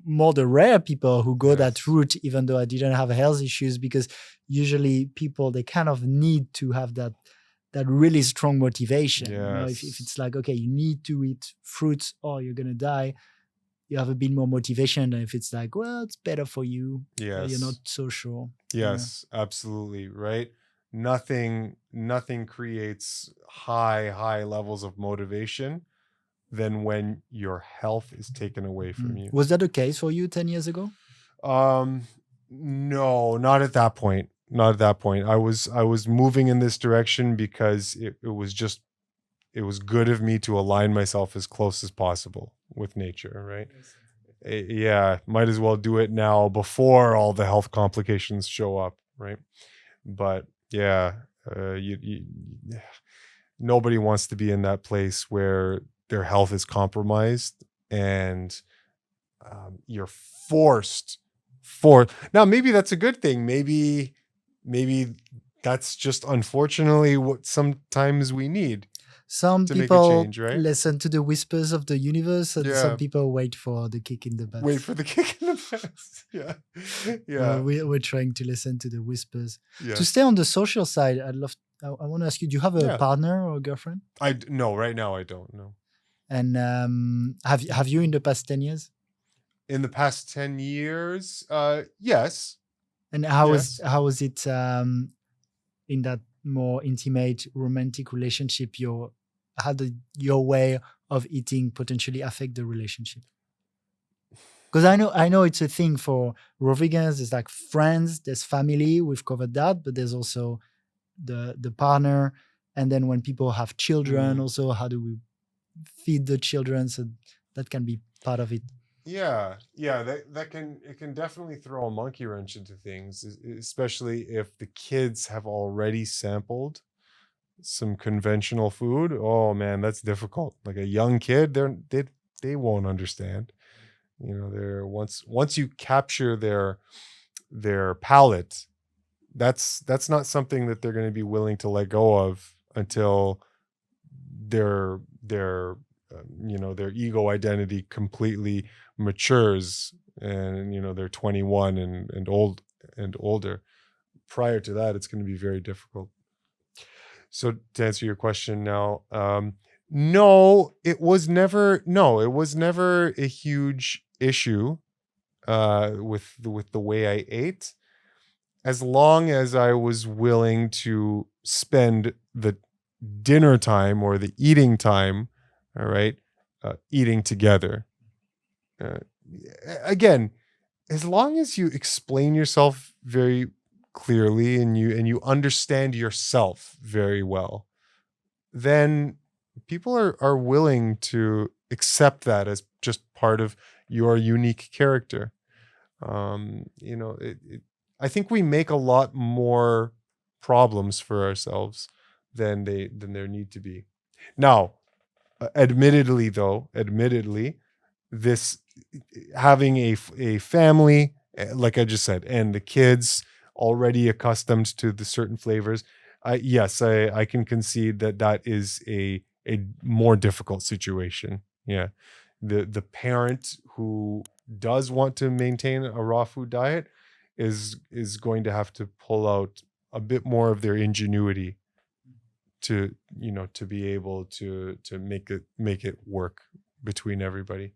more the rare people who go that route, even though I didn't have health issues, because usually people, they kind of need to have that really strong motivation. If it's like, okay, you need to eat fruits or you're going to die, you have a bit more motivation than if it's like, well, it's better for you. But you're not so sure. Yes, absolutely. Right. Nothing creates high levels of motivation than when your health is taken away from you. Was that the case for you 10 years ago? No, not at that point. Not at that point. I was moving in this direction because it was good of me to align myself as close as possible with nature, right? Yeah, might as well do it now before all the health complications show up, right? But yeah, nobody wants to be in that place where their health is compromised and you're forced. Now, maybe that's a good thing. Maybe that's just unfortunately what sometimes we need. Some people change, right? Listen to the whispers of the universe, and some people wait for the kick in the butt. Wait for the kick in the butt. Yeah. Well, we're trying to listen to the whispers. To stay on the social side, I want to ask you, do you have a partner or a girlfriend? No, right now I don't know. And have you in the past 10 years? In the past 10 years, yes. And how was it in that more intimate romantic relationship? How did your way of eating potentially affect the relationship? Because I know it's a thing for raw vegans. There's like friends, there's family. We've covered that, but there's also the partner, and then when people have children, also how do we feed the children? So that can be part of it. Yeah, it can definitely throw a monkey wrench into things, especially if the kids have already sampled some conventional food, oh man, that's difficult. Like a young kid, they won't understand. They're once you capture their palate, that's not something that they're going to be willing to let go of until their their ego identity completely matures, and they're 21 and older. Prior to that, it's going to be very difficult. So to answer your question now, no, it was never a huge issue with the way I ate, as long as I was willing to spend the dinner time or the eating time, all right, eating together. Uh, Again, as long as you explain yourself very clearly and you understand yourself very well, then people are willing to accept that as just part of your unique character. I think we make a lot more problems for ourselves than there need to be. Now, admittedly, this having a family, like I just said, and the kids already accustomed to the certain flavors, I can concede that is a more difficult situation. Yeah, the parent who does want to maintain a raw food diet is going to have to pull out a bit more of their ingenuity to to be able to make it work between everybody.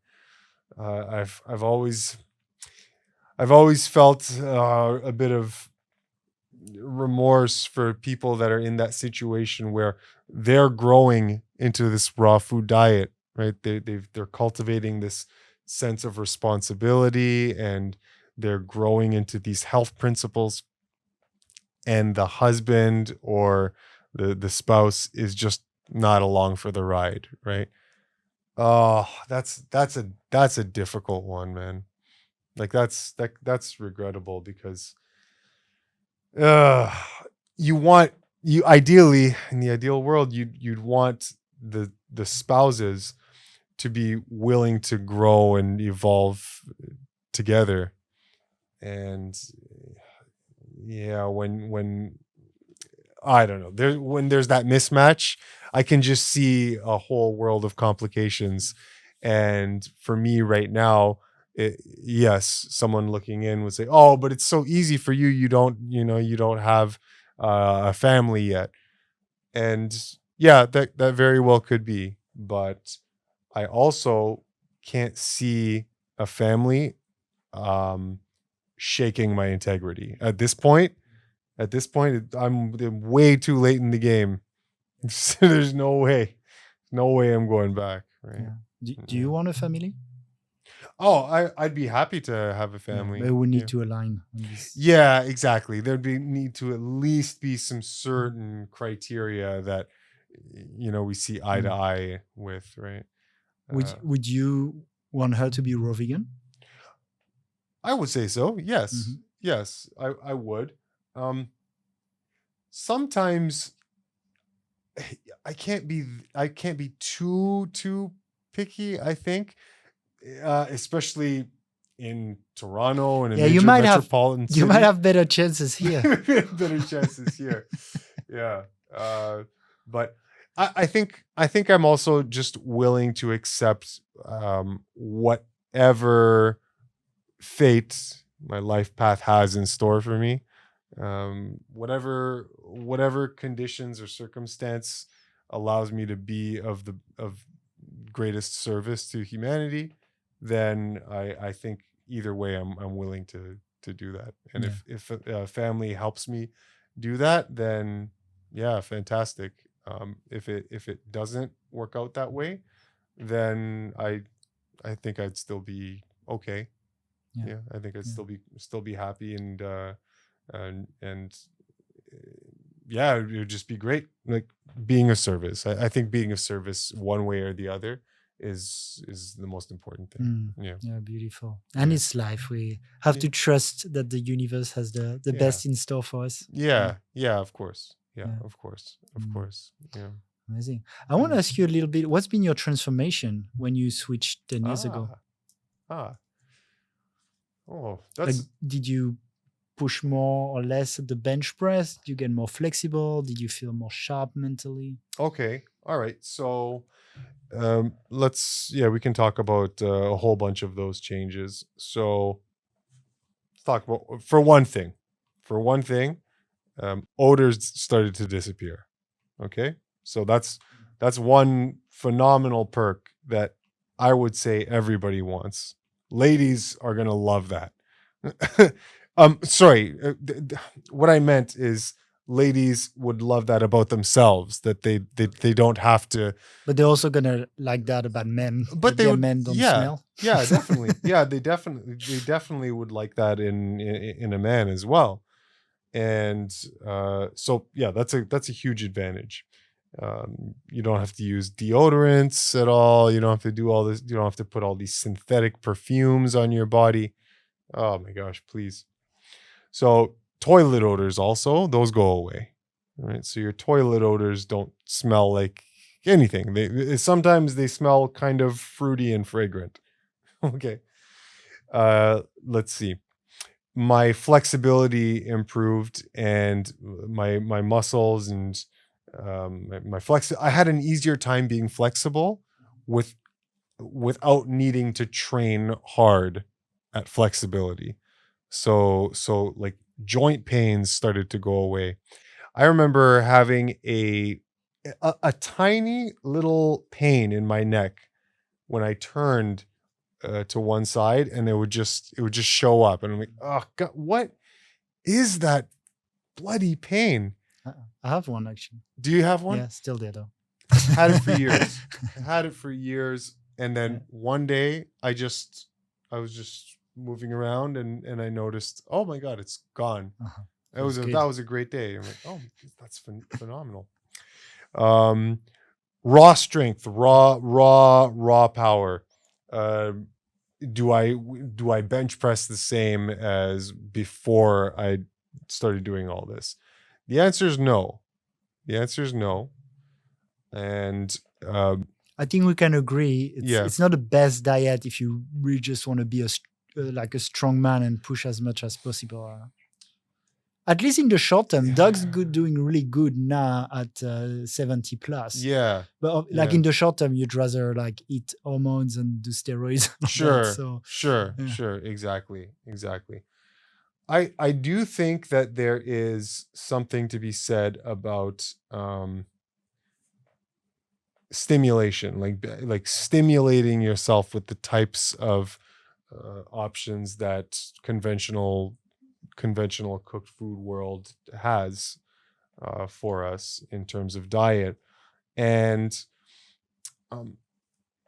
I've always felt a bit of remorse for people that are in that situation where they're growing into this raw food diet, right? They're cultivating this sense of responsibility, and they're growing into these health principles, and the husband or the spouse is just not along for the ride, right? Oh, that's a difficult one, man. Like that's regrettable, because uh you ideally, in the ideal world, you'd want the spouses to be willing to grow and evolve together. And yeah, when I don't know, when there's that mismatch, I can just see a whole world of complications. And for me right now, yes, someone looking in would say, "Oh, but it's so easy for you. You don't have a family yet." And yeah, that very well could be. But I also can't see a family um, shaking my integrity at this point. At this point, I'm way too late in the game. There's no way I'm going back. Right? Yeah. Do you want a family? Oh, I'd be happy to have a family. But we need to align on this. Yeah, exactly. There'd need to at least be some certain criteria that we see eye to eye with, right? Would you want her to be raw vegan? I would say so. Yes. Yes, I would. Sometimes I can't be too picky, I think. Especially in Toronto and in major metropolitan cities. You might have better chances here. Better chances here. Yeah. But I think I'm also just willing to accept whatever fate my life path has in store for me. Whatever conditions or circumstance allows me to be of greatest service to humanity, then I think either way I'm willing to do that. And if a family helps me do that, then yeah, fantastic. If it doesn't work out that way, then I think I'd still be okay. Yeah, I think I'd still be happy, and yeah, it would just be great. Like being of service. I think being of service one way or the other is the most important thing. Yeah, beautiful. And it's life. We have to trust that the universe has the best in store for us. Yeah, of course. Yeah, of course. Yeah. Amazing. I want to ask you a little bit, what's been your transformation when you switched 10 years ago? Oh, Like, that's did you push more or less at the bench press? Did you get more flexible? Did you feel more sharp mentally? okay. All right. So we can talk about a whole bunch of those changes. So let's talk about for one thing, odors started to disappear. Okay. So that's one phenomenal perk that I would say everybody wants. Ladies are going to love that. Sorry. What I meant is ladies would love that about themselves, that they don't have to. But they're also gonna like that about men. But that their men don't smell. Yeah, definitely. Yeah, they definitely would like that in a man as well. And so yeah, that's a huge advantage. You don't have to use deodorants at all. You don't have to do all this. You don't have to put all these synthetic perfumes on your body. Oh my gosh, please. So toilet odors also, those go away. All right. So your toilet odors don't smell like anything. Sometimes they smell kind of fruity and fragrant. Okay. Let's see. My flexibility improved, and my muscles and my flex. I had an easier time being flexible without needing to train hard at flexibility. So like joint pains started to go away. I remember having a tiny little pain in my neck when I turned to one side, and it would just show up, and I'm like, oh God, what is that bloody pain? I have one actually. Do you have one? Yeah, still there though. Had it for years. And then one day I was just moving around, and I noticed, oh my God, it's gone. That was a great day. I'm like, oh, that's phenomenal. Raw strength, raw power. Do I bench press the same as before I started doing all this? The answer is no. And I think we can agree. It's not the best diet if you really just want to be like a strong man and push as much as possible. At least in the short term, Doug's doing really good now at 70 plus. Yeah. But like in the short term, you'd rather like eat hormones and do steroids. Sure. Exactly. I do think that there is something to be said about stimulation, like stimulating yourself with the types of options that conventional cooked food world has for us in terms of diet. And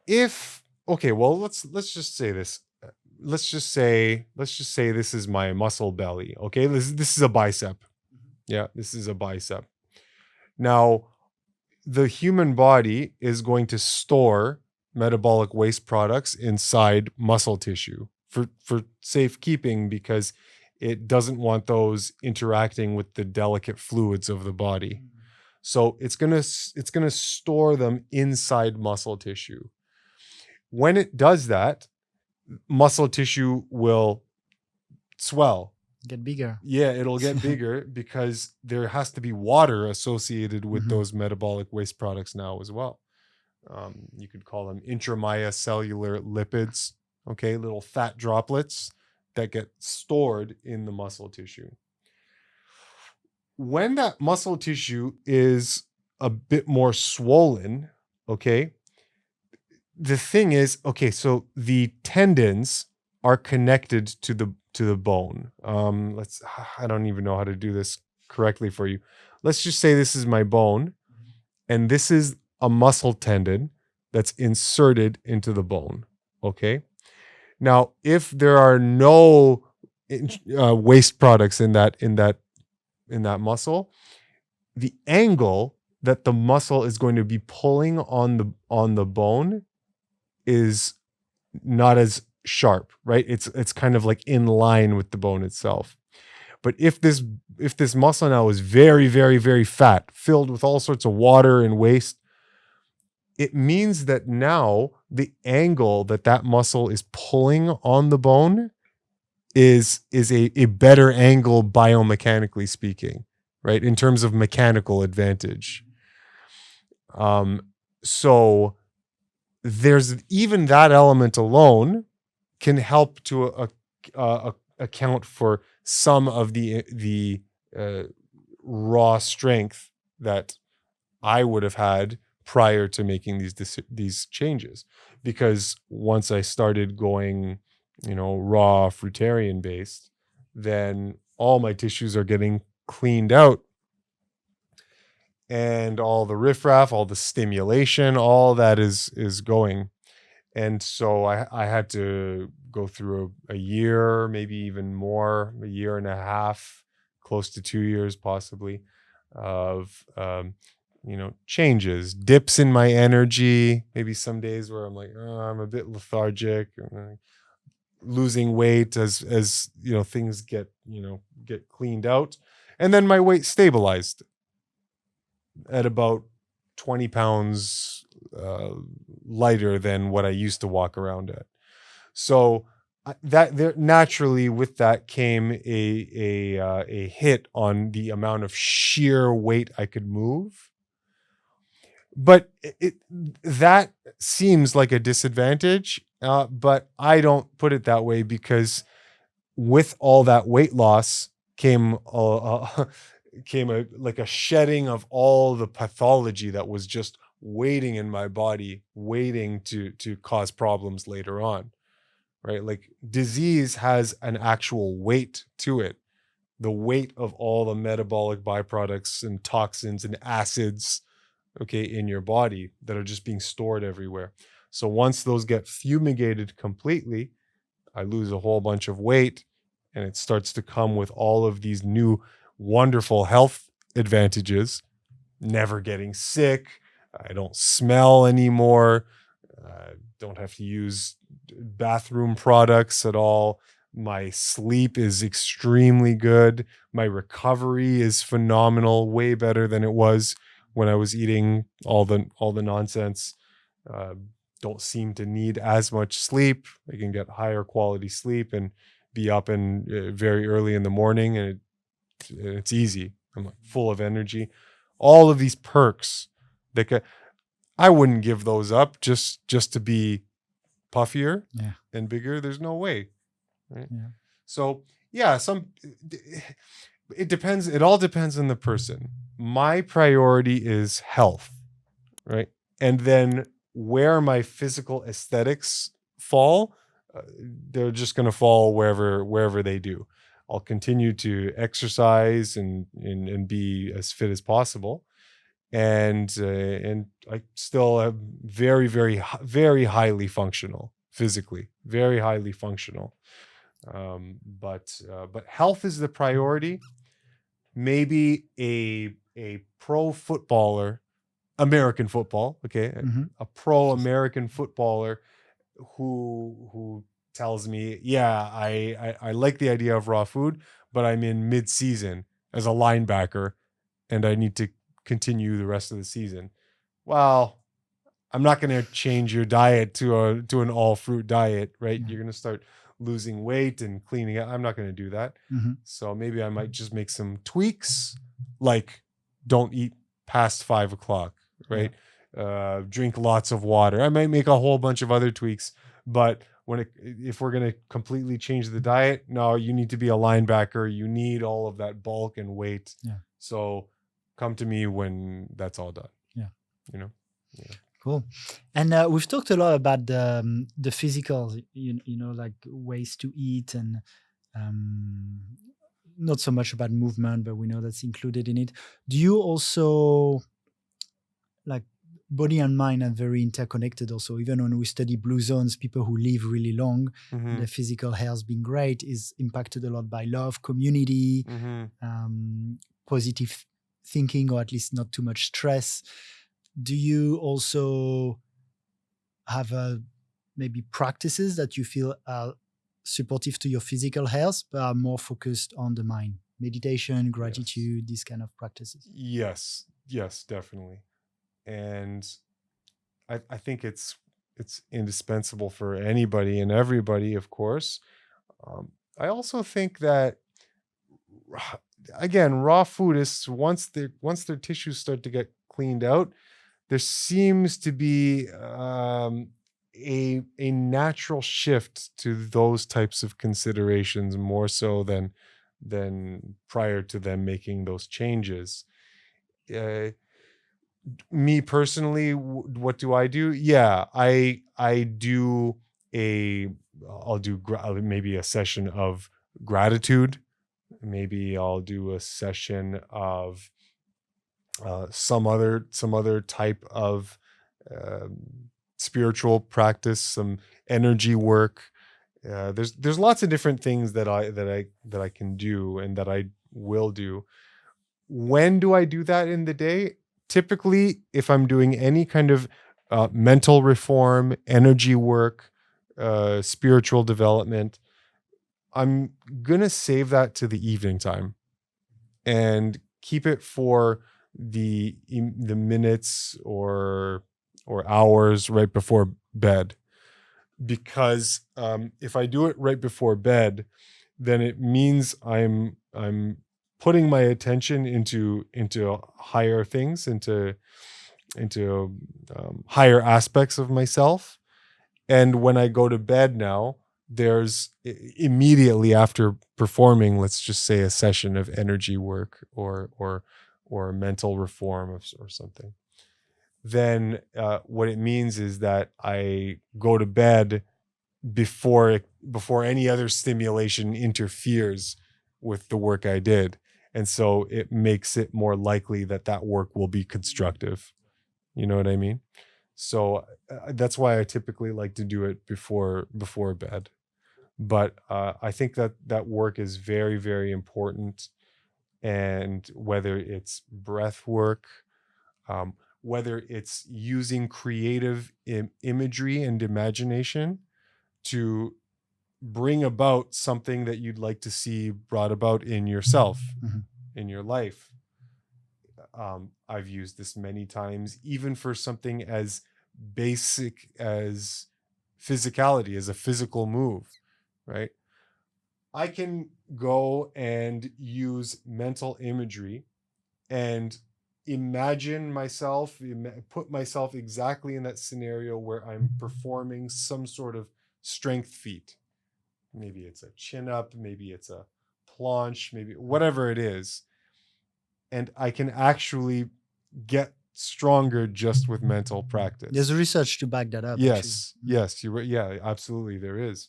let's just say this. Let's just say this is my muscle belly. Okay, this is a bicep. Yeah, this is a bicep. Now, the human body is going to store metabolic waste products inside muscle tissue for safekeeping, because it doesn't want those interacting with the delicate fluids of the body. So it's gonna store them inside muscle tissue. When it does that, muscle tissue will swell. Get bigger. Yeah, it'll get bigger because there has to be water associated with those metabolic waste products now as well. You could call them intramicellular lipids, okay, little fat droplets that get stored in the muscle tissue. When that muscle tissue is a bit more swollen, okay, the thing is, okay, so the tendons are connected to the bone. I don't even know how to do this correctly for you. Let's just say this is my bone, and this is a muscle tendon that's inserted into the bone. Okay. Now, if there are no waste products in that muscle, the angle that the muscle is going to be pulling on the bone is not as sharp, right? It's kind of like in line with the bone itself. But if this muscle now is very, very, very fat, filled with all sorts of water and waste, it means that now the angle that muscle is pulling on the bone is a better angle biomechanically speaking, right? In terms of mechanical advantage. So there's even that element alone can help to account for some of the raw strength that I would have had prior to making these changes. Because once I started going, raw fruitarian based, then all my tissues are getting cleaned out, and all the riffraff, all the stimulation, all that is going. And so I had to go through a year, maybe even more, a year and a half, close to 2 years possibly, of changes, dips in my energy, maybe some days where I'm like, oh, I'm a bit lethargic, losing weight as things get cleaned out. And then my weight stabilized at about 20 pounds lighter than what I used to walk around at. So that there naturally with that came a hit on the amount of sheer weight I could move. But that seems like a disadvantage, but I don't put it that way, because with all that weight loss came like a shedding of all the pathology that was just waiting in my body, waiting to cause problems later on, right? Like disease has an actual weight to it, the weight of all the metabolic byproducts and toxins and acids, okay, in your body that are just being stored everywhere. So once those get fumigated completely, I lose a whole bunch of weight, and it starts to come with all of these new wonderful health advantages. Never getting sick. I don't smell anymore. Don't have to use bathroom products at all. My sleep is extremely good. My recovery is phenomenal, way better than it was when I was eating all the nonsense. Don't seem to need as much sleep. I can get higher quality sleep and be up in very early in the morning, and it's easy. I'm like full of energy. All of these perks that I wouldn't give those up just to be puffier and bigger. There's no way, right? Yeah. So yeah, it depends. It all depends on the person. My priority is health, right? And then where my physical aesthetics fall, they're just going to fall wherever they do. I'll continue to exercise and be as fit as possible, and I still am very, very, very highly functional physically, very highly functional. But health is the priority. Maybe a pro footballer, American football, okay, a pro American footballer who tells me, yeah, I like the idea of raw food, but I'm in mid-season as a linebacker, and I need to continue the rest of the season. Well, I'm not going to change your diet to an all fruit diet, right? You're going to start losing weight and cleaning up. I'm not going to do that. So maybe I might just make some tweaks, like don't eat past 5 o'clock, right? Drink lots of water. I might make a whole bunch of other tweaks, but if we're going to completely change the diet, no, you need to be a linebacker. You need all of that bulk and weight. So come to me when that's all done. Cool. And we've talked a lot about the physical, like ways to eat, and not so much about movement, but we know that's included in it. Do you also, like, body and mind are very interconnected also? Even when we study blue zones, people who live really long, their physical health being great is impacted a lot by love, community, positive thinking, or at least not too much stress. Do you also have maybe practices that you feel are supportive to your physical health, but are more focused on the mind? meditation, gratitude, these kind of practices. Yes, definitely. And I think it's indispensable for anybody and everybody, of course. I also think that, again, raw foodists, once their tissues start to get cleaned out, there seems to be a natural shift to those types of considerations, more so than prior to them making those changes. Me personally, what do I do? Yeah, I do I'll do maybe a session of gratitude. Maybe I'll do a session of some other type of spiritual practice, some energy work. There's lots of different things that I can do and that I will do. When do I do that in the day? Typically, if I'm doing any kind of mental reform, energy work, spiritual development, I'm gonna save that to the evening time and keep it for the minutes or hours right before bed. Because if I do it right before bed, then it means I'm putting my attention into higher things, into higher aspects of myself. And when I go to bed now, there's immediately after performing, let's just say, a session of energy work or mental reform or something, then what it means is that I go to bed before any other stimulation interferes with the work I did. And so it makes it more likely that that work will be constructive. You know what I mean? So that's why I typically like to do it before bed. But I think that work is very, very important. And whether it's breath work, whether it's using creative imagery and imagination to bring about something that you'd like to see brought about in yourself, in your life. I've used this many times, even for something as basic as physicality, as a physical move, right? I can go and use mental imagery and imagine myself, put myself exactly in that scenario where I'm performing some sort of strength feat. Maybe it's a chin up, maybe it's a planche, maybe whatever it is. And I can actually get stronger just with mental practice. There's research to back that up. Yes, yes, yeah, absolutely, there is.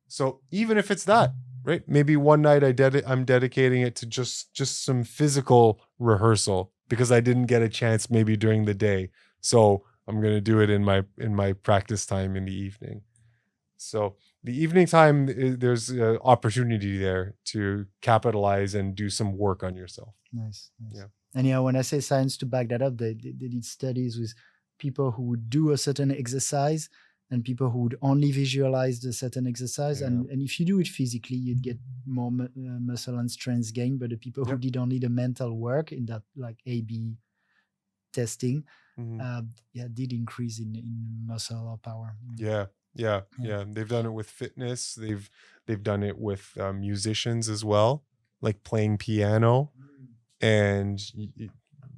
So even if it's that, right? Maybe one night I'm dedicating it to just some physical rehearsal because I didn't get a chance maybe during the day. So I'm going to do it in my practice time in the evening. So the evening time, there's an opportunity there to capitalize and do some work on yourself. Nice. Yeah. And when I say science to back that up, they did studies with people who would do a certain exercise and people who would only visualize the certain exercise. And if you do it physically, you'd get more muscle and strength gain. But the people who did only the mental work in that like A/B testing, did increase in muscle or power. Yeah. They've done it with fitness. They've done it with musicians as well, like playing piano, and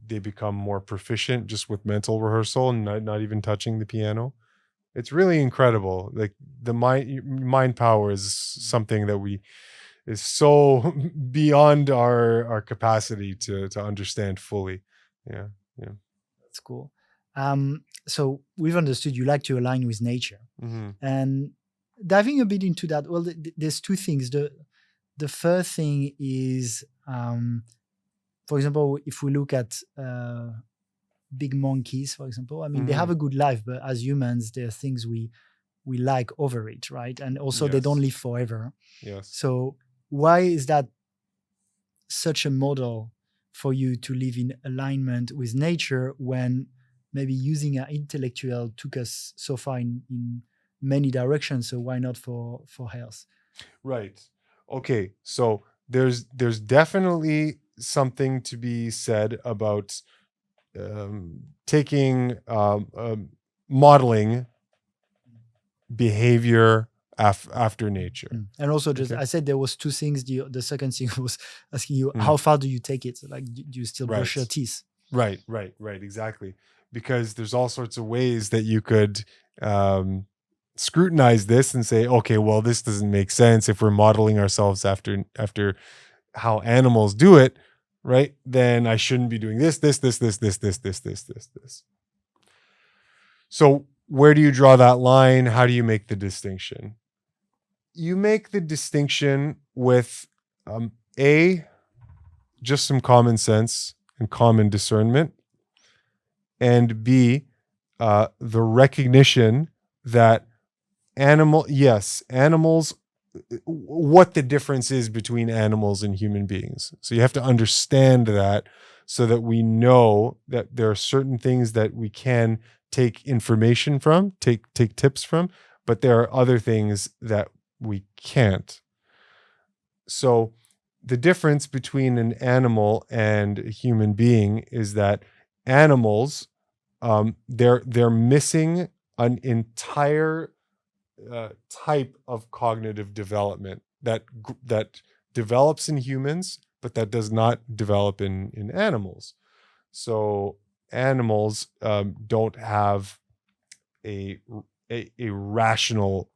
they become more proficient just with mental rehearsal and not even touching the piano. It's really incredible. Like the mind power is something that is so beyond our capacity to understand fully. Yeah. That's cool. So we've understood you like to align with nature, and diving a bit into that. Well, there's two things. The first thing is, for example, if we look at big monkeys, for example, I mean, they have a good life, but as humans, there are things we like over it, right? And also they don't live forever. Yes. So why is that such a model for you to live in alignment with nature when maybe using our intellectual took us so far in many directions? So why not for health? Right. Okay. So there's definitely something to be said about taking modeling behavior after nature. And also, just Okay. I said there was two things. The second thing was asking you, Mm. how far do you take it? Like, do you still brush Right. your teeth? Right, exactly. Because there's all sorts of ways that you could scrutinize this and say, okay, well, this doesn't make sense if we're modeling ourselves after how animals do it, right? Then I shouldn't be doing this. So where do you draw that line? How do you make the distinction? You make the distinction with just some common sense and common discernment, and B, the recognition that animals, what the difference is between animals and human beings. So you have to understand that, so that we know that there are certain things that we can take information from, take tips from, but there are other things that we can't. So the difference between an animal and a human being is that animals, they're missing an entire type of cognitive development that develops in humans, but that does not develop in animals. So animals don't have a rational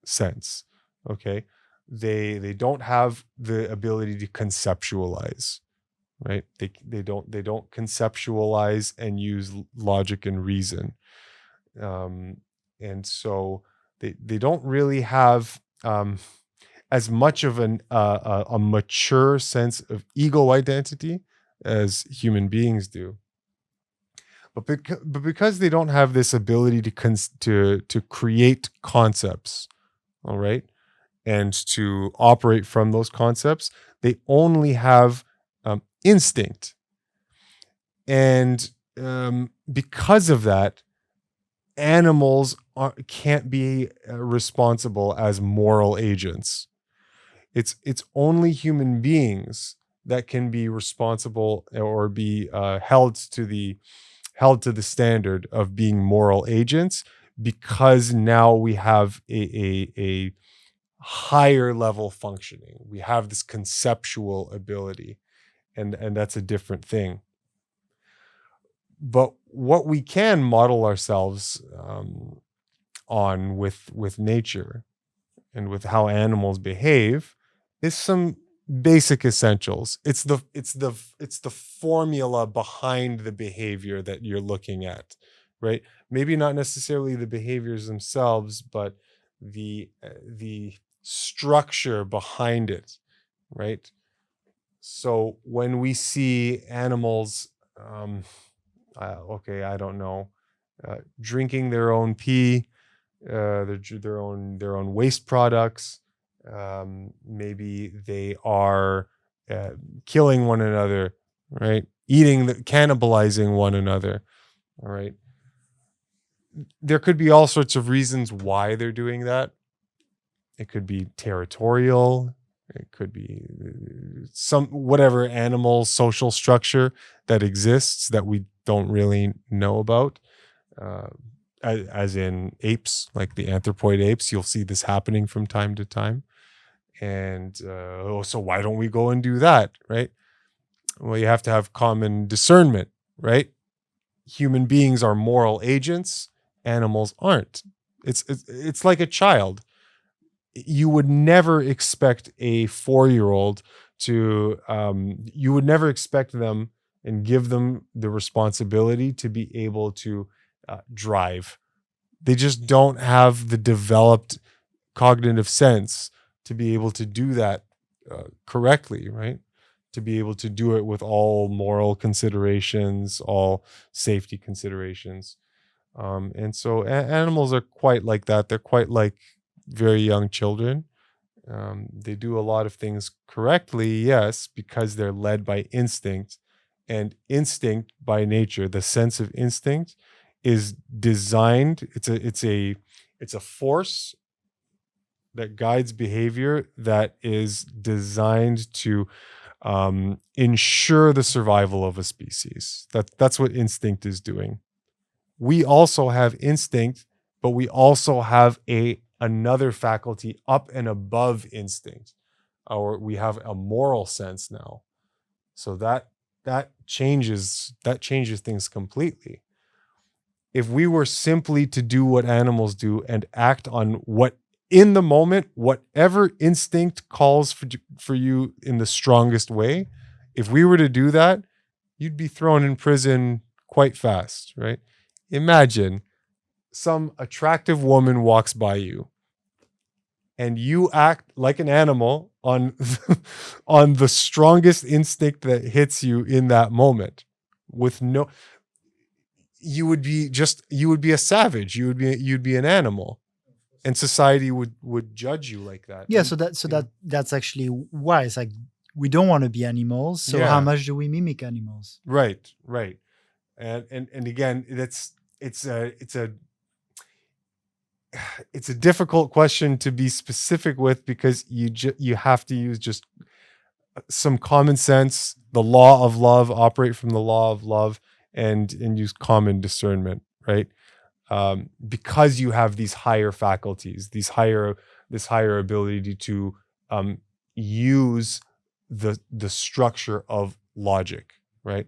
sense. Okay, they don't have the ability to conceptualize, right? They don't conceptualize and use logic and reason, and so they don't really have as much of a mature sense of ego identity as human beings do. But because they don't have this ability to create concepts, all right, and to operate from those concepts, they only have instinct. And because of that, animals can't be responsible as moral agents. It's only human beings that can be responsible or be held to the standard of being moral agents, because now we have a higher level functioning. We have this conceptual ability, and that's a different thing. But what we can model ourselves on with nature and with how animals behave is some basic essentials. It's the formula behind the behavior that you're looking at, right? Maybe not necessarily the behaviors themselves, but the structure behind it, right? So when we see animals, I don't know, drinking their own pee, their own waste products. Maybe they are killing one another, right? Cannibalizing one another. All right. There could be all sorts of reasons why they're doing that. It could be territorial. It could be some whatever animal social structure that exists that we don't really know about. As in apes, like the anthropoid apes, you'll see this happening from time to time. And so why don't we go and do that, right? Well, you have to have common discernment, right? Human beings are moral agents, animals aren't. It's like a child. You would never expect a 4-year-old to you would never expect them and give them the responsibility to be able to drive. They just don't have the developed cognitive sense to be able to do that correctly, right? To be able to do it with all moral considerations, all safety considerations. And so animals are quite like that. They're quite like very young children. They do a lot of things correctly, yes, because they're led by instinct. And instinct by nature, the sense of instinct, is designed. It's a force behavior that is designed to ensure the survival of a species. That's what instinct is doing. We also have instinct, but we also have another faculty up and above instinct, or we have a moral sense now. So that changes things completely. If we were simply to do what animals do and act on what in the moment, whatever instinct calls for you in the strongest way, if we were to do that, you'd be thrown in prison quite fast, right? Imagine some attractive woman walks by you and you act like an animal on on the strongest instinct that hits you in that moment. You would be a savage. You'd be an animal, and society would judge you like that. Yeah, And, that's actually why it's like we don't want to be animals. So how much do we mimic animals? Right. And again, it's a difficult question to be specific with, because you have to use just some common sense, the law of love, operate from the law of love, and use common discernment, right? Because you have these higher faculties, this higher ability to use the structure of logic, right?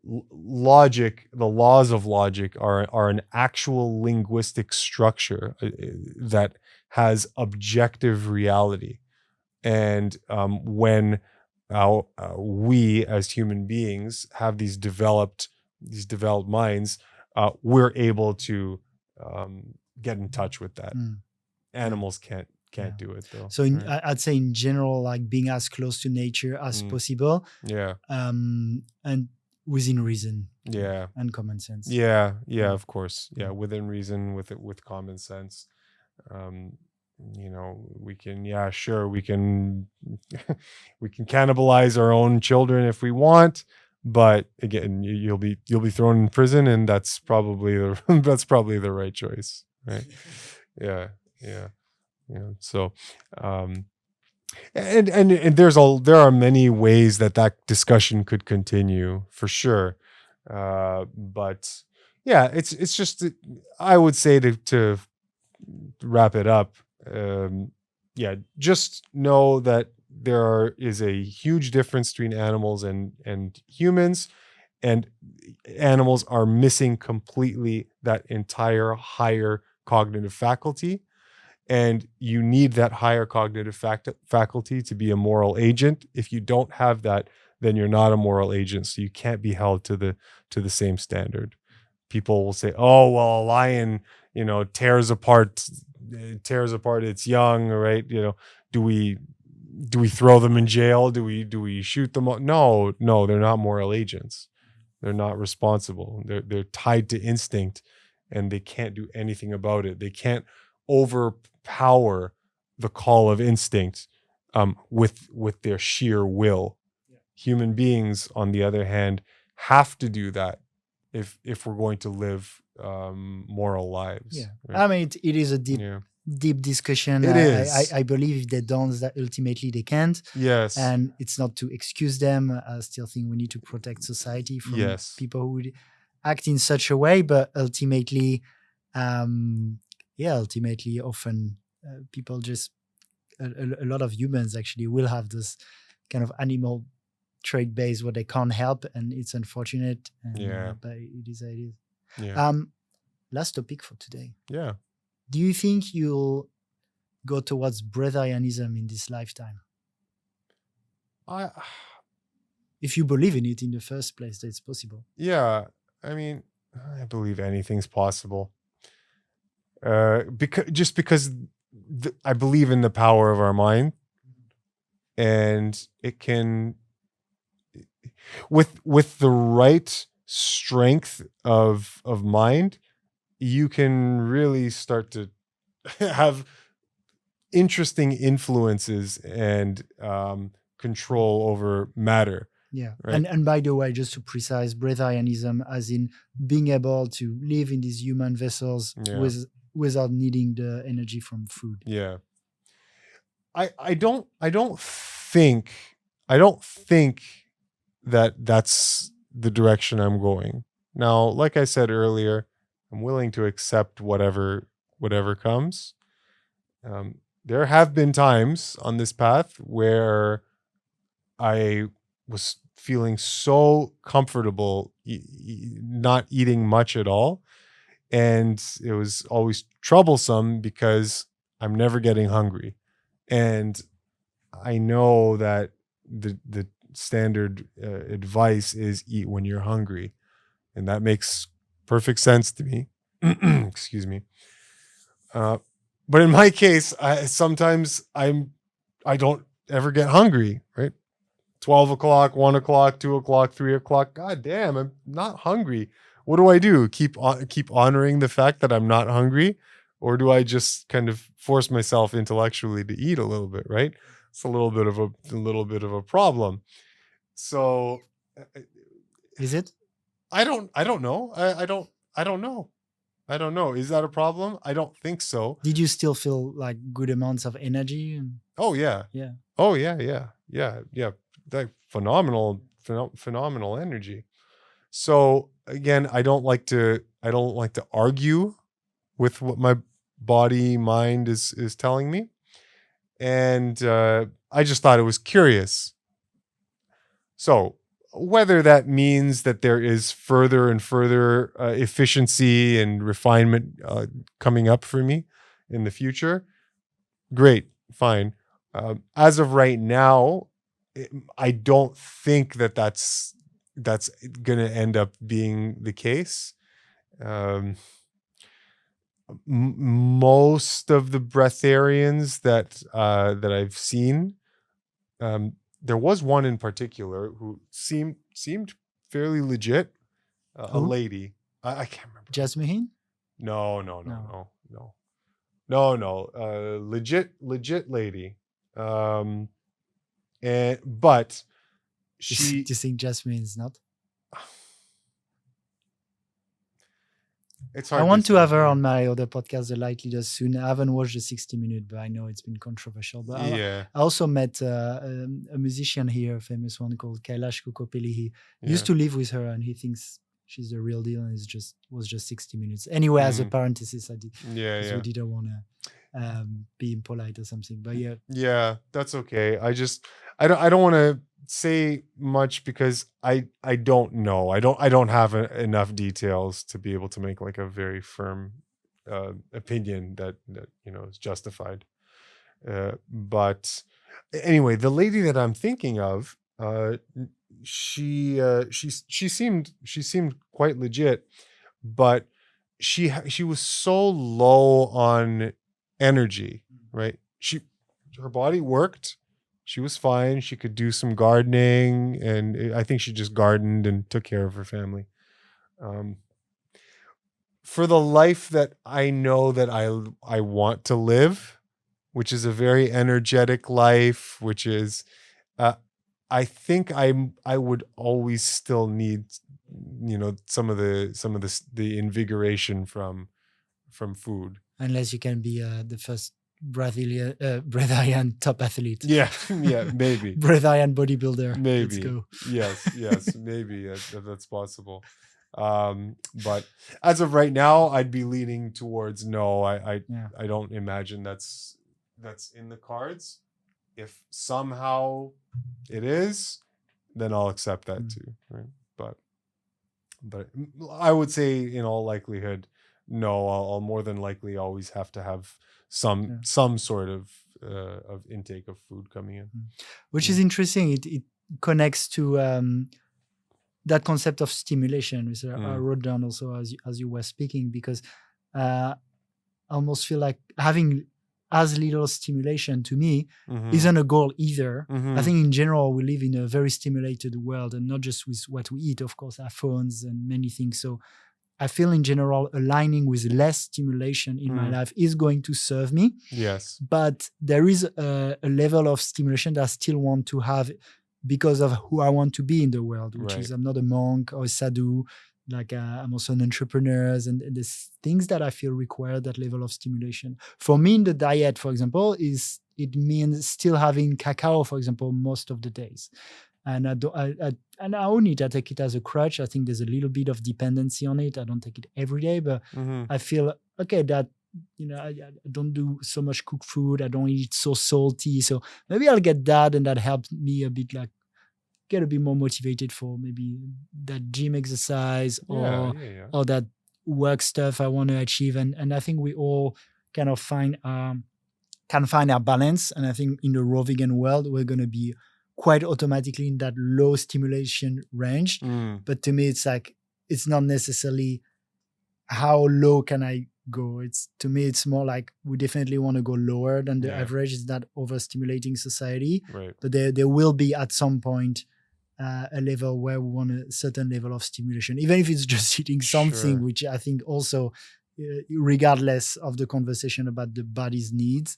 Logic, the laws of logic are an actual linguistic structure that has objective reality. And when we as human beings have these developed minds, we're able to get in touch with that. Animals can't do it though. So I'd say in general, like being as close to nature as possible. Yeah. And within reason. Yeah. And common sense. Yeah, of course. Yeah, within reason, with common sense. We can, we can we can cannibalize our own children if we want, but again, you'll be thrown in prison, and that's probably the right choice, right? Yeah. So and there are many ways that discussion could continue, for sure. But yeah, it's just, I would say, to wrap it up, just know that there is a huge difference between animals and humans, and animals are missing completely that entire higher cognitive faculty. And you need that higher cognitive faculty to be a moral agent. If you don't have that, then you're not a moral agent. So you can't be held to the same standard. People will say, "Oh, well, a lion, tears apart its young, right? Do we throw them in jail? Do we shoot them?" No, they're not moral agents. They're not responsible. They're tied to instinct, and they can't do anything about it. They can't overpower the call of instinct with their sheer will. Human beings, on the other hand, have to do that if we're going to live moral lives. Yeah, right? I mean, it is a deep discussion. It is. I believe if they don't, that ultimately they can't. Yes. And it's not to excuse them. I still think we need to protect society from people who would act in such a way. But ultimately, often people just a lot of humans actually will have this kind of animal trait base where they can't help, and it's unfortunate. And, but it is how it is. Yeah. Last topic for today. Yeah. Do you think you'll go towards breatharianism in this lifetime? If you believe in it in the first place, that it's possible. Yeah. I mean, I believe anything's possible. Because I believe in the power of our mind, and it can, with the right strength of mind, you can really start to have interesting influences and control over matter. Yeah. Right? And by the way, just to precise, breatharianism as in being able to live in these human vessels without needing the energy from food. Yeah. I don't think that that's the direction I'm going. Now, like I said earlier, I'm willing to accept whatever comes. There have been times on this path where I was feeling so comfortable not eating much at all, and it was always troublesome because I'm never getting hungry. And I know that the standard advice is eat when you're hungry, and that makes perfect sense to me. Excuse me. But in my case, sometimes I don't ever get hungry. Right, 12 o'clock, 1 o'clock, 2 o'clock, 3 o'clock. God damn, I'm not hungry. What do I do? Keep honoring the fact that I'm not hungry, or do I just kind of force myself intellectually to eat a little bit? Right, it's a little bit of a problem. So, Is it? I don't know. I don't know. I don't know. Is that a problem? I don't think so. Did you still feel like good amounts of energy? Oh yeah. Yeah. Oh yeah. That phenomenal energy. So again, I don't like to argue with what my body mind is telling me, and I just thought it was curious. So whether that means that there is further and further efficiency and refinement coming up for me in the future, great, fine. As of right now, I don't think that that's going to end up being the case. Most of the breatharians that I've seen, there was one in particular who seemed fairly legit. A lady. I can't remember. Jasmine? No. Legit lady. But she. Do you think Jasmine is not? It's hard. I want to have her on my other podcast, The Light Leaders, soon. I haven't watched the 60 Minutes, but I know it's been controversial. But I also met a musician here, a famous one called Kailash Kokopeli. He used to live with her, and he thinks she's the real deal, and was just 60 Minutes. Anyway, as a parenthesis, I did. Because we didn't want to be impolite or something. But yeah, that's okay. I don't want to say much because I don't know. I don't have enough details to be able to make like a very firm opinion that is justified. But anyway, the lady that I'm thinking of, she seemed quite legit, but she was so low on energy, right? Her body worked. She was fine. She could do some gardening, and I think she just gardened and took care of her family. For the life that I know that I want to live, which is a very energetic life, which is, I think I would always still need, some of the invigoration from food. Unless you can be the first Brazilian top athlete. Yeah, maybe. Brazilian bodybuilder. Maybe. Let's go. Yes, maybe that's possible. But as of right now, I'd be leaning towards no. I don't imagine that's in the cards. If somehow it is, then I'll accept that too. Right? But I would say in all likelihood, no. I'll more than likely always have to have some sort of intake of food coming in, which is interesting. It connects to that concept of stimulation, which I wrote down also as you were speaking, because I almost feel like having as little stimulation to me isn't a goal either. I think in general we live in a very stimulated world, and not just with what we eat, of course, our phones and many things. So I feel in general aligning with less stimulation in my life is going to serve me. Yes. But there is a level of stimulation that I still want to have because of who I want to be in the world, which is I'm not a monk or a sadhu. Like I'm also an entrepreneur, and there's things that I feel require that level of stimulation. For me in the diet, for example, is it means still having cacao, for example, most of the days. And and I own it. I take it as a crutch. I think there's a little bit of dependency on it. I don't take it every day, but I feel okay that I don't do so much cooked food. I don't eat so salty. So maybe I'll get that, and that helps me a bit, like get a bit more motivated for maybe that gym exercise or that work stuff I want to achieve. And I think we all kind of can find our balance. And I think in the raw vegan world, we're going to be quite automatically in that low stimulation range. But to me, it's like, it's not necessarily how low can I go. To me, it's more like we definitely want to go lower than the average. It's not overstimulating society, but there will be at some point a level where we want a certain level of stimulation, even if it's just eating something, which I think also, regardless of the conversation about the body's needs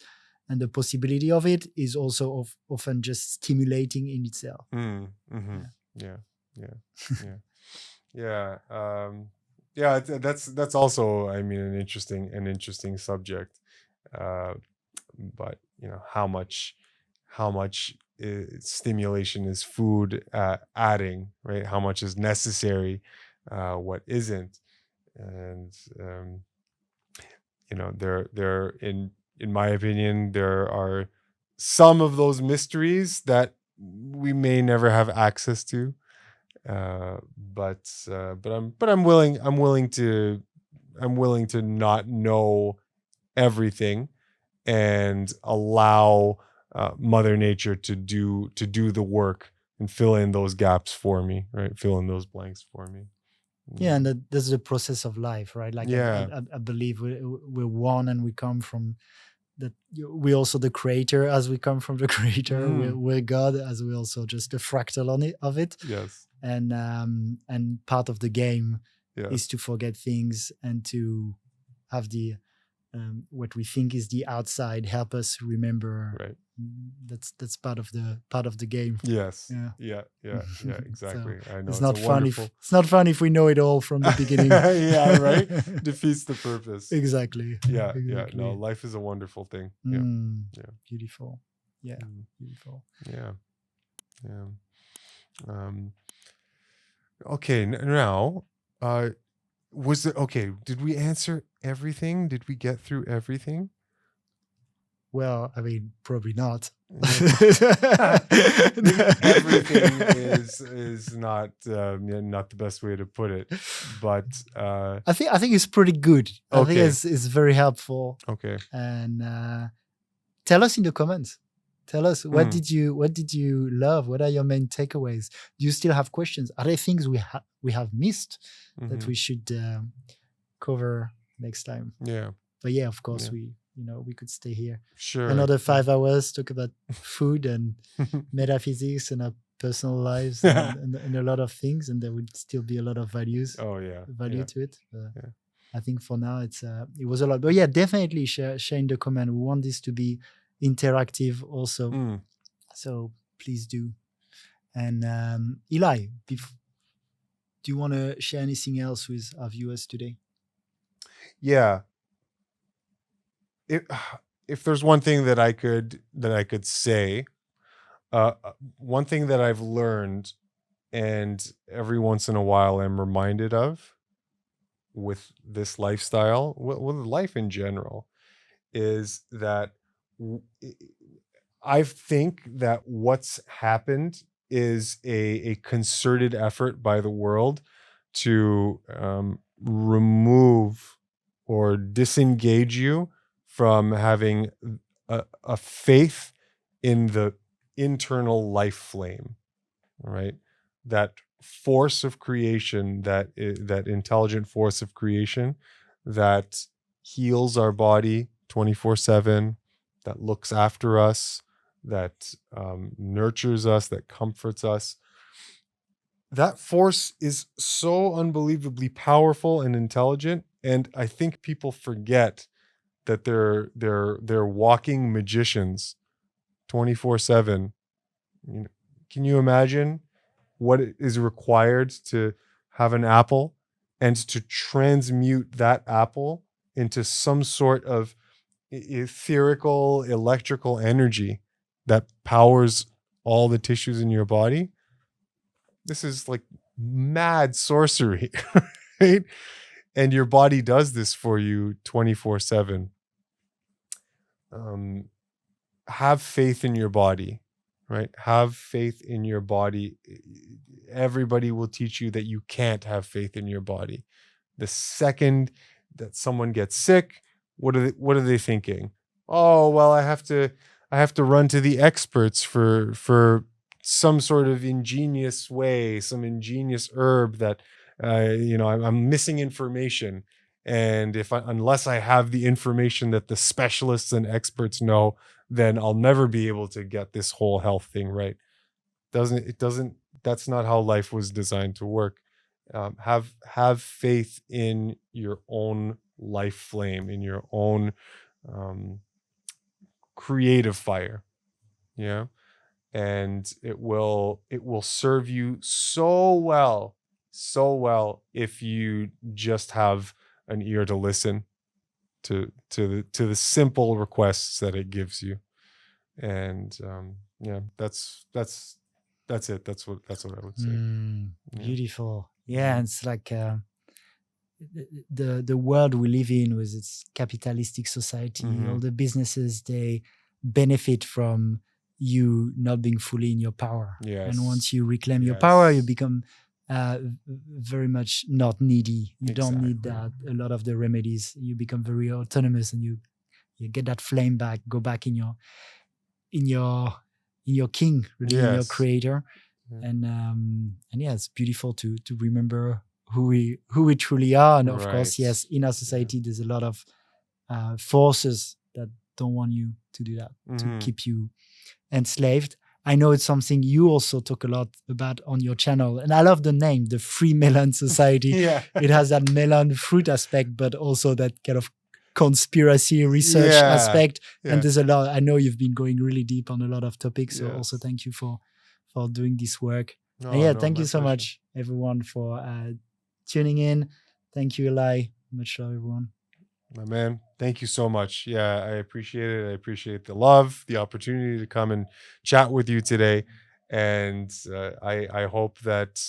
and the possibility of it, is also often just stimulating in itself. That's also, I mean, an interesting subject. But how much stimulation is food adding, right? How much is necessary, what isn't, and there in my opinion, there are some of those mysteries that we may never have access to, but I'm willing to not know everything and allow Mother Nature to do the work and fill in those gaps for me, right? Fill in those blanks for me. Yeah, and that's the process of life, right? Like, I believe we're one, and we come from that. We're also the creator, as we come from the creator. We're God, as we're also just a fractal of it. Yes. And part of the game is to forget things and to have the what we think is the outside help us remember. Right. That's part of the game. Yes. Yeah. Exactly. So I know it's not fun if we know it all from the beginning. Yeah, right. Defeats the purpose. Exactly. Yeah. No, life is a wonderful thing. Beautiful. Yeah. Beautiful. Yeah. Okay. Now, was it okay? Did we answer everything? Did we get through everything? Well, I mean, probably not. Everything is not the best way to put it, but I think it's pretty good. I think it's very helpful. Okay. And tell us in the comments. Tell us what did you love? What are your main takeaways? Do you still have questions? Are there things we have missed that we should cover next time? Yeah. But yeah, of course we could stay here sure another 5 hours, talk about food and metaphysics and our personal lives and a lot of things, and there would still be a lot of value to it. I think for now it was a lot, but yeah, definitely share in the comment. We want this to be interactive also, so please do. And Eli, do you want to share anything else with our viewers today? Yeah. If there's one thing that I could say, one thing that I've learned, and every once in a while I'm reminded of with this lifestyle, with life in general, is that I think that what's happened is a concerted effort by the world to remove or disengage you from having a faith in the internal life flame, right? That force of creation, that intelligent force of creation that heals our body 24/7, that looks after us, that nurtures us, that comforts us. That force is so unbelievably powerful and intelligent, and I think people forget that they're walking magicians 24/7. Can you imagine what is required to have an apple and to transmute that apple into some sort of etherical, electrical energy that powers all the tissues in your body. This is like mad sorcery, right? And your body does this for you 24/7. Have faith in your body, right? Have faith in your body. Everybody will teach you that you can't have faith in your body. The second that someone gets sick, what are they thinking? Oh, well, I have to run to the experts for some sort of ingenious way, some ingenious herb that I'm missing information. And unless I have the information that the specialists and experts know, then I'll never be able to get this whole health thing right. That's not how life was designed to work. Have faith in your own life flame, in your own creative fire. Yeah. And it will serve you so well if you just have an ear to listen to the simple requests that it gives you. And that's it. That's what I would say. Beautiful. Yeah, it's like the world we live in with its capitalistic society. All the businesses, they benefit from you not being fully in your power. Yes. And once you reclaim your power, you become very much not needy. You don't need that. A lot of the remedies. You become very autonomous, and you get that flame back. Go back in your king, really, in your creator. And yeah, it's beautiful to remember who we truly are. And of course, yes, in our society, there's a lot of forces that don't want you to do that, to keep you enslaved. I know it's something you also talk a lot about on your channel, and I love the name, the Free Melon Society. It has that melon fruit aspect, but also that kind of conspiracy research aspect. And there's a lot. I know you've been going really deep on a lot of topics, so also thank you for doing this work. Thank you so much, everyone, for tuning in. Thank you, Eli. Much love, everyone. My man, thank you so much. Yeah, I appreciate it. I appreciate the love, the opportunity to come and chat with you today. And I hope that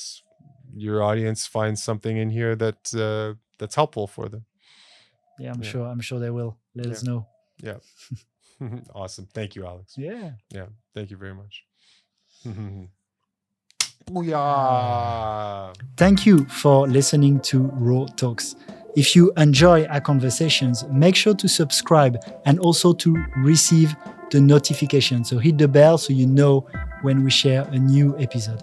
your audience finds something in here that's helpful for them. Yeah, I'm sure they will. Let us know. Yeah. Awesome. Thank you, Alex. Yeah. Thank you very much. Booyah. Thank you for listening to Raw Talks. If you enjoy our conversations, make sure to subscribe and also to receive the notification. So hit the bell so you know when we share a new episode.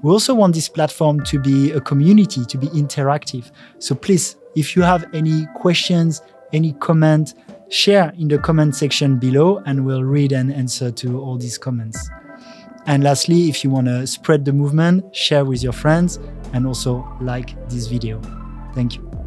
We also want this platform to be a community, to be interactive. So please, if you have any questions, any comment, share in the comment section below, and we'll read and answer to all these comments. And lastly, if you want to spread the movement, share with your friends and also like this video. Thank you.